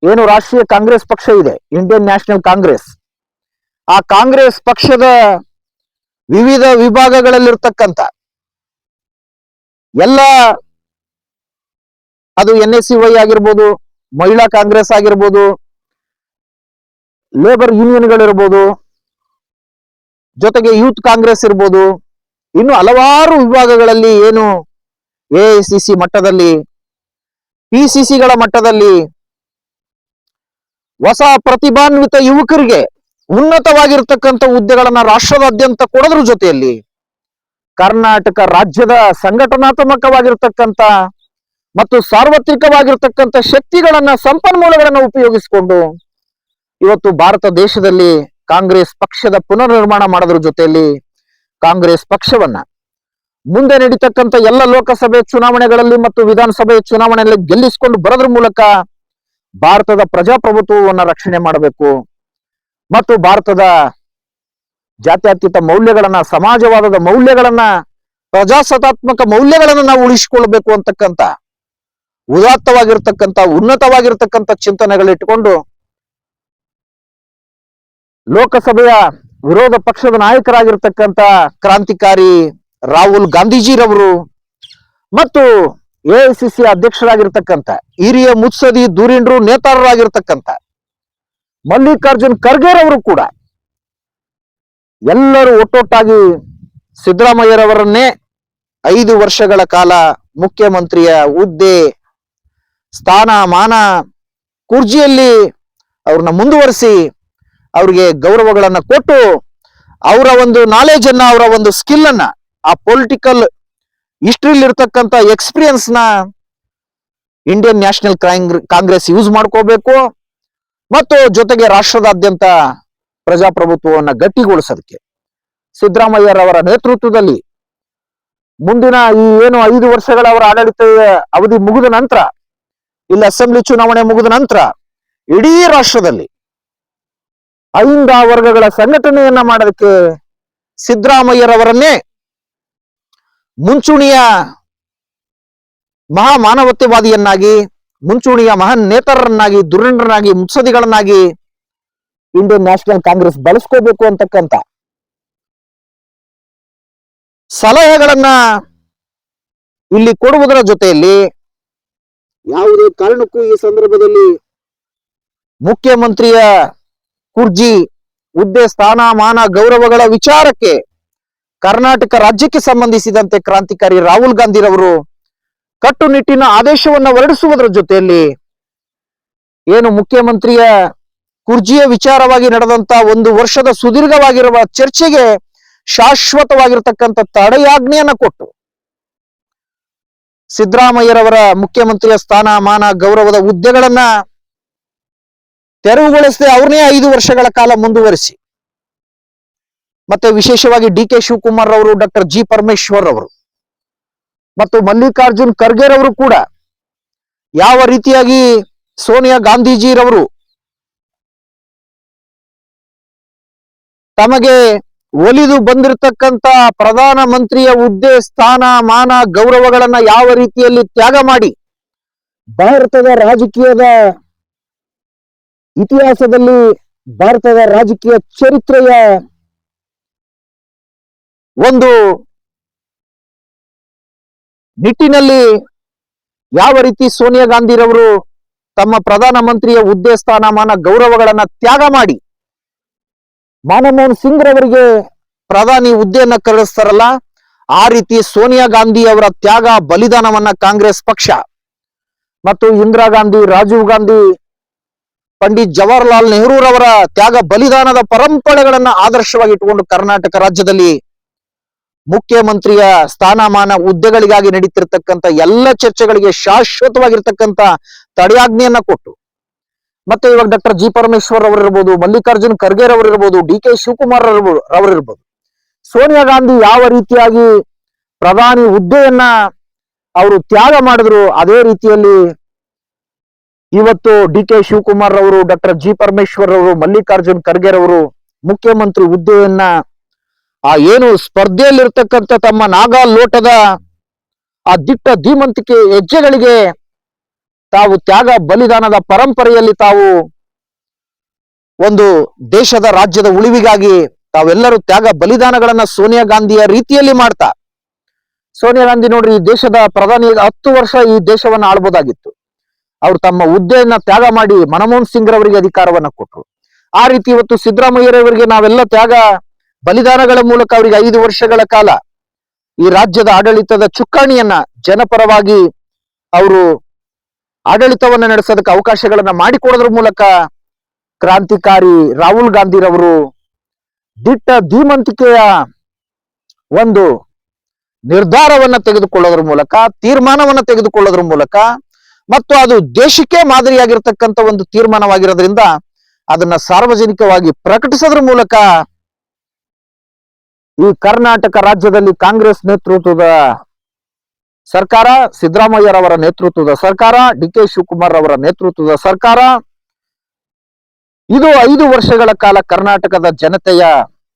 ಏನು ರಾಷ್ಟ್ರೀಯ ಕಾಂಗ್ರೆಸ್ ಪಕ್ಷ ಇದೆ, ಇಂಡಿಯನ್ ನ್ಯಾಷನಲ್ ಕಾಂಗ್ರೆಸ್, ಆ ಕಾಂಗ್ರೆಸ್ ಪಕ್ಷದ ವಿವಿಧ ವಿಭಾಗಗಳಲ್ಲಿರ್ತಕ್ಕಂಥ ಎಲ್ಲ, ಅದು NSCY ಆಗಿರ್ಬೋದು, ಮಹಿಳಾ ಕಾಂಗ್ರೆಸ್ ಆಗಿರ್ಬೋದು, ಲೇಬರ್ ಯೂನಿಯನ್ಗಳಿರ್ಬೋದು, ಜೊತೆಗೆ ಯೂತ್ ಕಾಂಗ್ರೆಸ್ ಇರ್ಬೋದು, ಇನ್ನು ಹಲವಾರು ವಿಭಾಗಗಳಲ್ಲಿ ಏನು AICC ಮಟ್ಟದಲ್ಲಿ, PCCಗಳ ಮಟ್ಟದಲ್ಲಿ ಹೊಸ ಪ್ರತಿಭಾನ್ವಿತ ಯುವಕರಿಗೆ ಉನ್ನತವಾಗಿರ್ತಕ್ಕಂಥ ಹುದ್ದೆಗಳನ್ನ ರಾಷ್ಟ್ರದಾದ್ಯಂತ ಕೊಡೋದ್ರ ಜೊತೆಯಲ್ಲಿ ಕರ್ನಾಟಕ ರಾಜ್ಯದ ಸಂಘಟನಾತ್ಮಕವಾಗಿರ್ತಕ್ಕಂಥ ಮತ್ತು ಸಾರ್ವತ್ರಿಕವಾಗಿರ್ತಕ್ಕಂಥ ಶಕ್ತಿಗಳನ್ನ, ಸಂಪನ್ಮೂಲಗಳನ್ನ ಉಪಯೋಗಿಸಿಕೊಂಡು ಇವತ್ತು ಭಾರತ ದೇಶದಲ್ಲಿ ಕಾಂಗ್ರೆಸ್ ಪಕ್ಷದ ಪುನರ್ನಿರ್ಮಾಣ ಮಾಡೋದ್ರ ಜೊತೆಯಲ್ಲಿ ಕಾಂಗ್ರೆಸ್ ಪಕ್ಷವನ್ನ ಮುಂದೆ ನಡೀತಕ್ಕಂಥ ಎಲ್ಲ ಲೋಕಸಭೆ ಚುನಾವಣೆಗಳಲ್ಲಿ ಮತ್ತು ವಿಧಾನಸಭೆ ಚುನಾವಣೆಯಲ್ಲಿ ಗೆಲ್ಲಿಸಿಕೊಂಡು ಬರೋದ್ರ ಮೂಲಕ ಭಾರತದ ಪ್ರಜಾಪ್ರಭುತ್ವವನ್ನ ರಕ್ಷಣೆ ಮಾಡಬೇಕು ಮತ್ತು ಭಾರತದ ಜಾತ್ಯತೀತ ಮೌಲ್ಯಗಳನ್ನ, ಸಮಾಜವಾದದ ಮೌಲ್ಯಗಳನ್ನ, ಪ್ರಜಾಸತ್ತಾತ್ಮಕ ಮೌಲ್ಯಗಳನ್ನ ನಾವು ಉಳಿಸಿಕೊಳ್ಬೇಕು ಅಂತಕ್ಕಂಥ ಉದಾತ್ತವಾಗಿರ್ತಕ್ಕಂಥ, ಉನ್ನತವಾಗಿರ್ತಕ್ಕಂಥ ಚಿಂತನೆಗಳಿಟ್ಟುಕೊಂಡು ಲೋಕಸಭೆಯ ವಿರೋಧ ಪಕ್ಷದ ನಾಯಕರಾಗಿರ್ತಕ್ಕಂಥ ಕ್ರಾಂತಿಕಾರಿ ರಾಹುಲ್ ಗಾಂಧೀಜಿರವರು ಮತ್ತು AICC ಅಧ್ಯಕ್ಷರಾಗಿರ್ತಕ್ಕಂಥ ಹಿರಿಯ ಮುತ್ಸದಿ ಧುರೀಣರು ನೇತಾರರಾಗಿರ್ತಕ್ಕಂಥ ಮಲ್ಲಿಕಾರ್ಜುನ್ ಖರ್ಗೆರವರು ಕೂಡ ಎಲ್ಲರೂ ಒಟ್ಟೊಟ್ಟಾಗಿ ಸಿದ್ದರಾಮಯ್ಯರವರನ್ನೇ 5 ವರ್ಷಗಳ ಕಾಲ ಮುಖ್ಯಮಂತ್ರಿಯ ಹುದ್ದೆ, ಸ್ಥಾನ ಮಾನ, ಕುರ್ಜಿಯಲ್ಲಿ ಅವ್ರನ್ನ ಮುಂದುವರಿಸಿ ಅವ್ರಿಗೆ ಗೌರವಗಳನ್ನ ಕೊಟ್ಟು ಅವರ ಒಂದು ನಾಲೆಜ್ ಅನ್ನ, ಅವರ ಒಂದು ಸ್ಕಿಲ್ ಅನ್ನ, ಆ ಪೊಲಿಟಿಕಲ್ ಹಿಸ್ಟ್ರಿಲಿ ಇರ್ತಕ್ಕಂಥ ಎಕ್ಸ್ಪೀರಿಯನ್ಸ್ ನ ಇಂಡಿಯನ್ ನ್ಯಾಷನಲ್ ಕಾಂಗ್ರೆಸ್ ಯೂಸ್ ಮಾಡ್ಕೋಬೇಕು ಮತ್ತು ಜೊತೆಗೆ ರಾಷ್ಟ್ರದಾದ್ಯಂತ ಪ್ರಜಾಪ್ರಭುತ್ವವನ್ನ ಗಟ್ಟಿಗೊಳಿಸೋದಕ್ಕೆ ಸಿದ್ದರಾಮಯ್ಯರವರ ನೇತೃತ್ವದಲ್ಲಿ ಮುಂದಿನ ಈ ಏನು 5 ವರ್ಷಗಳ ಅವರ ಆಡಳಿತ ಅವಧಿ ಮುಗಿದ ನಂತರ, ಇಲ್ಲಿ ಅಸೆಂಬ್ಲಿ ಚುನಾವಣೆ ಮುಗಿದ ನಂತರ ಇಡೀ ರಾಷ್ಟ್ರದಲ್ಲಿ 5 ವರ್ಗಗಳ ಸಂಘಟನೆಯನ್ನ ಮಾಡೋದಕ್ಕೆ ಸಿದ್ದರಾಮಯ್ಯರವರನ್ನೇ ಮುಂಚೂಣಿಯ ಮಹಾಮಾನವತ್ಯವಾದಿಯನ್ನಾಗಿ, ಮುಂಚೂಣಿಯ ಮಹಾನ್ ನೇತಾರರನ್ನಾಗಿ, ಧುರೀಣರನ್ನಾಗಿ, ಮುತ್ಸದಿಗಳನ್ನಾಗಿ ಇಂಡಿಯನ್ ನ್ಯಾಷನಲ್ ಕಾಂಗ್ರೆಸ್ ಬಳಸ್ಕೋಬೇಕು ಅಂತಕ್ಕಂಥ ಸಲಹೆಗಳನ್ನ ಇಲ್ಲಿ ಕೊಡುವುದರ ಜೊತೆಯಲ್ಲಿ ಯಾವುದೇ ಕಾರಣಕ್ಕೂ ಈ ಸಂದರ್ಭದಲ್ಲಿ ಮುಖ್ಯಮಂತ್ರಿಯ ಕುರ್ಜಿ, ಹುದ್ದೆ, ಸ್ಥಾನ ಮಾನ, ಗೌರವಗಳ ವಿಚಾರಕ್ಕೆ ಕರ್ನಾಟಕ ರಾಜ್ಯಕ್ಕೆ ಸಂಬಂಧಿಸಿದಂತೆ ಕ್ರಾಂತಿಕಾರಿ ರಾಹುಲ್ ಗಾಂಧಿರವರು ಕಟ್ಟುನಿಟ್ಟಿನ ಆದೇಶವನ್ನು ಹೊರಡಿಸುವುದರ ಜೊತೆಯಲ್ಲಿ ಏನು ಮುಖ್ಯಮಂತ್ರಿಯ ಕುರ್ಜಿಯ ವಿಚಾರವಾಗಿ ನಡೆದಂತ 1 ವರ್ಷದ ಸುದೀರ್ಘವಾಗಿರುವ ಚರ್ಚೆಗೆ ಶಾಶ್ವತವಾಗಿರ್ತಕ್ಕಂಥ ತಡೆಯಾಜ್ಞೆಯನ್ನ ಕೊಟ್ಟು ಸಿದ್ದರಾಮಯ್ಯರವರ ಮುಖ್ಯಮಂತ್ರಿಯ ಸ್ಥಾನ ಮಾನ, ಗೌರವದ ಹುದ್ದೆಗಳನ್ನ ತೆರವುಗೊಳಿಸದೆ ಅವ್ರನ್ನೇ 5 ವರ್ಷಗಳ ಕಾಲ ಮುಂದುವರಿಸಿ, ಮತ್ತೆ ವಿಶೇಷವಾಗಿ DK ಶಿವಕುಮಾರ್ ಅವರು, ಡಾಕ್ಟರ್ G ಪರಮೇಶ್ವರ್ ಅವರು ಮತ್ತು ಮಲ್ಲಿಕಾರ್ಜುನ್ ಖರ್ಗೆರವರು ಕೂಡ ಯಾವ ರೀತಿಯಾಗಿ ಸೋನಿಯಾ ಗಾಂಧೀಜಿರವರು ತಮಗೆ ಒಲಿದು ಬಂದಿರತಕ್ಕಂತ ಪ್ರಧಾನ ಮಂತ್ರಿಯ ಹುದ್ದೆ, ಸ್ಥಾನ ಮಾನ, ಗೌರವಗಳನ್ನ ಯಾವ ರೀತಿಯಲ್ಲಿ ತ್ಯಾಗ ಮಾಡಿ ಭಾರತದ ರಾಜಕೀಯದ ಇತಿಹಾಸದಲ್ಲಿ, ಭಾರತದ ರಾಜಕೀಯ ಚರಿತ್ರೆಯ ಒಂದು ನಿಟ್ಟಿನಲ್ಲಿ ಯಾವ ರೀತಿ ಸೋನಿಯಾ ಗಾಂಧಿರವರು ತಮ್ಮ ಪ್ರಧಾನ ಮಂತ್ರಿಯ ಹುದ್ದೆ, ಸ್ಥಾನಮಾನ, ಗೌರವಗಳನ್ನ ತ್ಯಾಗ ಮಾಡಿ ಮನಮೋಹನ್ ಸಿಂಗ್ ರವರಿಗೆ ಪ್ರಧಾನಿ ಹುದ್ದೆಯನ್ನ ಕರೆಸ್ತಾರಲ್ಲ, ಆ ರೀತಿ ಸೋನಿಯಾ ಗಾಂಧಿ ಅವರ ತ್ಯಾಗ ಬಲಿದಾನವನ್ನ ಕಾಂಗ್ರೆಸ್ ಪಕ್ಷ ಮತ್ತು ಇಂದಿರಾ ಗಾಂಧಿ, ರಾಜೀವ್ ಗಾಂಧಿ, ಪಂಡಿತ್ ಜವಾಹರ್ಲಾಲ್ ನೆಹರೂರವರ ತ್ಯಾಗ ಬಲಿದಾನದ ಪರಂಪರೆಗಳನ್ನ ಆದರ್ಶವಾಗಿ ಇಟ್ಟುಕೊಂಡು ಕರ್ನಾಟಕ ರಾಜ್ಯದಲ್ಲಿ ಮುಖ್ಯಮಂತ್ರಿಯ ಸ್ಥಾನಮಾನ ಹುದ್ದೆಗಳಿಗಾಗಿ ನಡೀತಿರ್ತಕ್ಕಂಥ ಎಲ್ಲ ಚರ್ಚೆಗಳಿಗೆ ಶಾಶ್ವತವಾಗಿರ್ತಕ್ಕಂಥ ತಡೆಯಾಜ್ಞೆಯನ್ನ ಕೊಟ್ಟು, ಮತ್ತೆ ಇವಾಗ ಡಾಕ್ಟರ್ ಜಿ ಪರಮೇಶ್ವರ್ ಅವರಿರ್ಬೋದು, ಮಲ್ಲಿಕಾರ್ಜುನ್ ಖರ್ಗೆ ಅವರಿರ್ಬೋದು, ಡಿ ಕೆ ಶಿವಕುಮಾರ್ ಅವರಿರ್ಬೋದು, ಸೋನಿಯಾ ಗಾಂಧಿ ಯಾವ ರೀತಿಯಾಗಿ ಪ್ರಧಾನಿ ಹುದ್ದೆಯನ್ನ ಅವರು ತ್ಯಾಗ ಮಾಡಿದ್ರು, ಅದೇ ರೀತಿಯಲ್ಲಿ ಇವತ್ತು ಡಿ ಕೆ ಶಿವಕುಮಾರ್ ಅವರು, ಡಾಕ್ಟರ್ ಜಿ ಪರಮೇಶ್ವರ್ ಅವರು, ಮಲ್ಲಿಕಾರ್ಜುನ್ ಖರ್ಗೆ ಅವರು ಮುಖ್ಯಮಂತ್ರಿ ಹುದ್ದೆಯನ್ನ ಏನು ಸ್ಪರ್ಧೆಯಲ್ಲಿರ್ತಕ್ಕಂಥ ತಮ್ಮ ನಾಗಾ ಲೋಟದ ಆ ದಿಟ್ಟ ಧೀಮಂತಿಕೆ ಹೆಜ್ಜೆಗಳಿಗೆ ತಾವು ತ್ಯಾಗ ಬಲಿದಾನದ ಪರಂಪರೆಯಲ್ಲಿ ತಾವು ಒಂದು ದೇಶದ ರಾಜ್ಯದ ಉಳಿವಿಗಾಗಿ ತಾವೆಲ್ಲರೂ ತ್ಯಾಗ ಬಲಿದಾನಗಳನ್ನ ಸೋನಿಯಾ ಗಾಂಧಿಯ ರೀತಿಯಲ್ಲಿ ಮಾಡ್ತಾ, ಸೋನಿಯಾ ಗಾಂಧಿ ನೋಡ್ರಿ, ಈ ದೇಶದ ಪ್ರಧಾನಿ 10 ವರ್ಷ ಈ ದೇಶವನ್ನ ಆಳ್ಬೋದಾಗಿತ್ತು. ಅವ್ರು ತಮ್ಮ ಹುದ್ದೆಯನ್ನ ತ್ಯಾಗ ಮಾಡಿ ಮನಮೋಹನ್ ಸಿಂಗ್ ರವರಿಗೆ ಅಧಿಕಾರವನ್ನ ಕೊಟ್ಟರು. ಆ ರೀತಿ ಇವತ್ತು ಸಿದ್ದರಾಮಯ್ಯರವರಿಗೆ ನಾವೆಲ್ಲ ತ್ಯಾಗ ಬಲಿದಾನಗಳ ಮೂಲಕ ಅವರಿಗೆ 5 ವರ್ಷಗಳ ಕಾಲ ಈ ರಾಜ್ಯದ ಆಡಳಿತದ ಚುಕ್ಕಾಣಿಯನ್ನ ಜನಪರವಾಗಿ ಅವರು ಆಡಳಿತವನ್ನ ನಡೆಸೋದಕ್ಕೆ ಅವಕಾಶಗಳನ್ನ ಮಾಡಿಕೊಡೋದ್ರ ಮೂಲಕ ಕ್ರಾಂತಿಕಾರಿ ರಾಹುಲ್ ಗಾಂಧಿರವರು ದಿಟ್ಟ ಧೀಮಂತಿಕೆಯ ಒಂದು ನಿರ್ಧಾರವನ್ನ ತೆಗೆದುಕೊಳ್ಳೋದ್ರ ಮೂಲಕ, ತೀರ್ಮಾನವನ್ನ ತೆಗೆದುಕೊಳ್ಳೋದ್ರ ಮೂಲಕ, ಮತ್ತು ಅದು ದೇಶಕ್ಕೆ ಮಾದರಿಯಾಗಿರ್ತಕ್ಕಂಥ ಒಂದು ತೀರ್ಮಾನವಾಗಿರೋದ್ರಿಂದ ಅದನ್ನ ಸಾರ್ವಜನಿಕವಾಗಿ ಪ್ರಕಟಿಸೋದ್ರ ಮೂಲಕ ಈ ಕರ್ನಾಟಕ ರಾಜ್ಯದಲ್ಲಿ ಕಾಂಗ್ರೆಸ್ ನೇತೃತ್ವದ ಸರ್ಕಾರ, ಸಿದ್ದರಾಮಯ್ಯರವರ ನೇತೃತ್ವದ ಸರ್ಕಾರ, ಡಿ ಕೆ ಶಿವಕುಮಾರ್ ಅವರ ನೇತೃತ್ವದ ಸರ್ಕಾರ ಇದು 5 ವರ್ಷಗಳ ಕಾಲ ಕರ್ನಾಟಕದ ಜನತೆಯ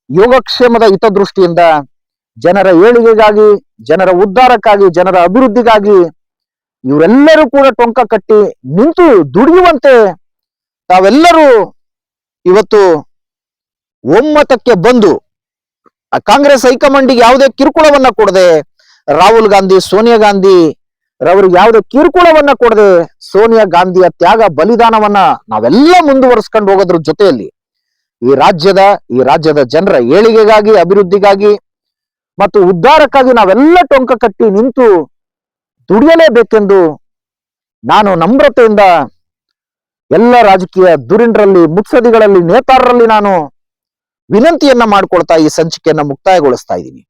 ಯೋಗಕ್ಷೇಮದ ಹಿತದೃಷ್ಟಿಯಿಂದ, ಜನರ ಏಳಿಗೆಗಾಗಿ, ಜನರ ಉದ್ಧಾರಕ್ಕಾಗಿ, ಜನರ ಅಭಿವೃದ್ಧಿಗಾಗಿ ಇವರೆಲ್ಲರೂ ಕೂಡ ಟೊಂಕ ಕಟ್ಟಿ ನಿಂತು ದುಡಿಯುವಂತೆ ತಾವೆಲ್ಲರೂ ಇವತ್ತು ಒಮ್ಮತಕ್ಕೆ ಬಂದು ಕಾಂಗ್ರೆಸ್ ಹೈಕಮಾಂಡಿಗೆ ಯಾವುದೇ ಕಿರುಕುಳವನ್ನ ಕೊಡದೆ, ರಾಹುಲ್ ಗಾಂಧಿ, ಸೋನಿಯಾ ಗಾಂಧಿ ರವರಿಗೆ ಯಾವುದೇ ಕಿರುಕುಳವನ್ನ ಕೊಡದೆ ಸೋನಿಯಾ ಗಾಂಧಿಯ ತ್ಯಾಗ ಬಲಿದಾನವನ್ನ ನಾವೆಲ್ಲ ಮುಂದುವರಿಸ್ಕೊಂಡು ಹೋಗೋದ್ರ ಜೊತೆಯಲ್ಲಿ ಈ ರಾಜ್ಯದ ಜನರ ಏಳಿಗೆಗಾಗಿ, ಅಭಿವೃದ್ಧಿಗಾಗಿ ಮತ್ತು ಉದ್ಧಾರಕ್ಕಾಗಿ ನಾವೆಲ್ಲ ಟೊಂಕ ಕಟ್ಟಿ ನಿಂತು ದುಡಿಯಲೇಬೇಕೆಂದು ನಾನು ನಮ್ರತೆಯಿಂದ ಎಲ್ಲ ರಾಜಕೀಯ ಧುರೀಣರಲ್ಲಿ, ಮುತ್ಸದಿಗಳಲ್ಲಿ, ನೇತಾರರಲ್ಲಿ ನಾನು ವಿನಂತಿಯನ್ನ ಮಾಡ್ಕೊಳ್ತಾ ಈ ಸಂಚಿಕೆಯನ್ನ ಮುಕ್ತಾಯಗೊಳಿಸ್ತಾ ಇದ್ದೀನಿ.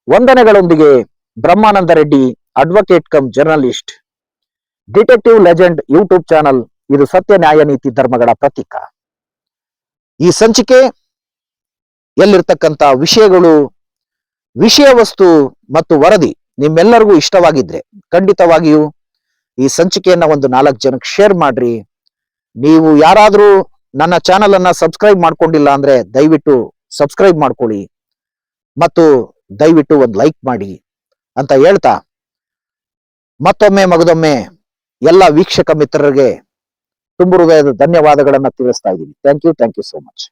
ವಂದನೆಗಳೊಂದಿಗೆ Brahmananda Reddy, advocate cum journalist, detective legend YouTube channel. ಇದು ಸತ್ಯ, ನ್ಯಾಯ, ನೀತಿ, ಧರ್ಮಗಳ ಪ್ರತೀಕ. ಈ ಸಂಚಿಕೆ ಎಲ್ಲಿರ್ತಕ್ಕಂಥ ವಿಷಯಗಳು, ವಿಷಯ ವಸ್ತು ಮತ್ತು ವರದಿ ನಿಮ್ಮೆಲ್ಲರಿಗೂ ಇಷ್ಟವಾಗಿದ್ರೆ ಖಂಡಿತವಾಗಿಯೂ ಈ ಸಂಚಿಕೆಯನ್ನ ಒಂದು 4 ಜನಕ್ಕೆ ಶೇರ್ ಮಾಡ್ರಿ. ನೀವು ಯಾರಾದ್ರೂ ನನ್ನ ಚಾನಲ್ ಅನ್ನ ಸಬ್ಸ್ಕ್ರೈಬ್ ಮಾಡ್ಕೊಂಡಿಲ್ಲ ಅಂದ್ರೆ ದಯವಿಟ್ಟು ಸಬ್ಸ್ಕ್ರೈಬ್ ಮಾಡ್ಕೊಳ್ಳಿ ಮತ್ತು ದಯವಿಟ್ಟು ಒಂದು ಲೈಕ್ ಮಾಡಿ ಅಂತ ಹೇಳ್ತಾ, ಮತ್ತೊಮ್ಮೆ ಮಗದೊಮ್ಮೆ ಎಲ್ಲ ವೀಕ್ಷಕ ಮಿತ್ರರಿಗೆ ತುಂಬು ಹೃದಯದ ಧನ್ಯವಾದಗಳನ್ನ ತಿಳಿಸ್ತಾ ಇದ್ದೀನಿ. Thank you so much.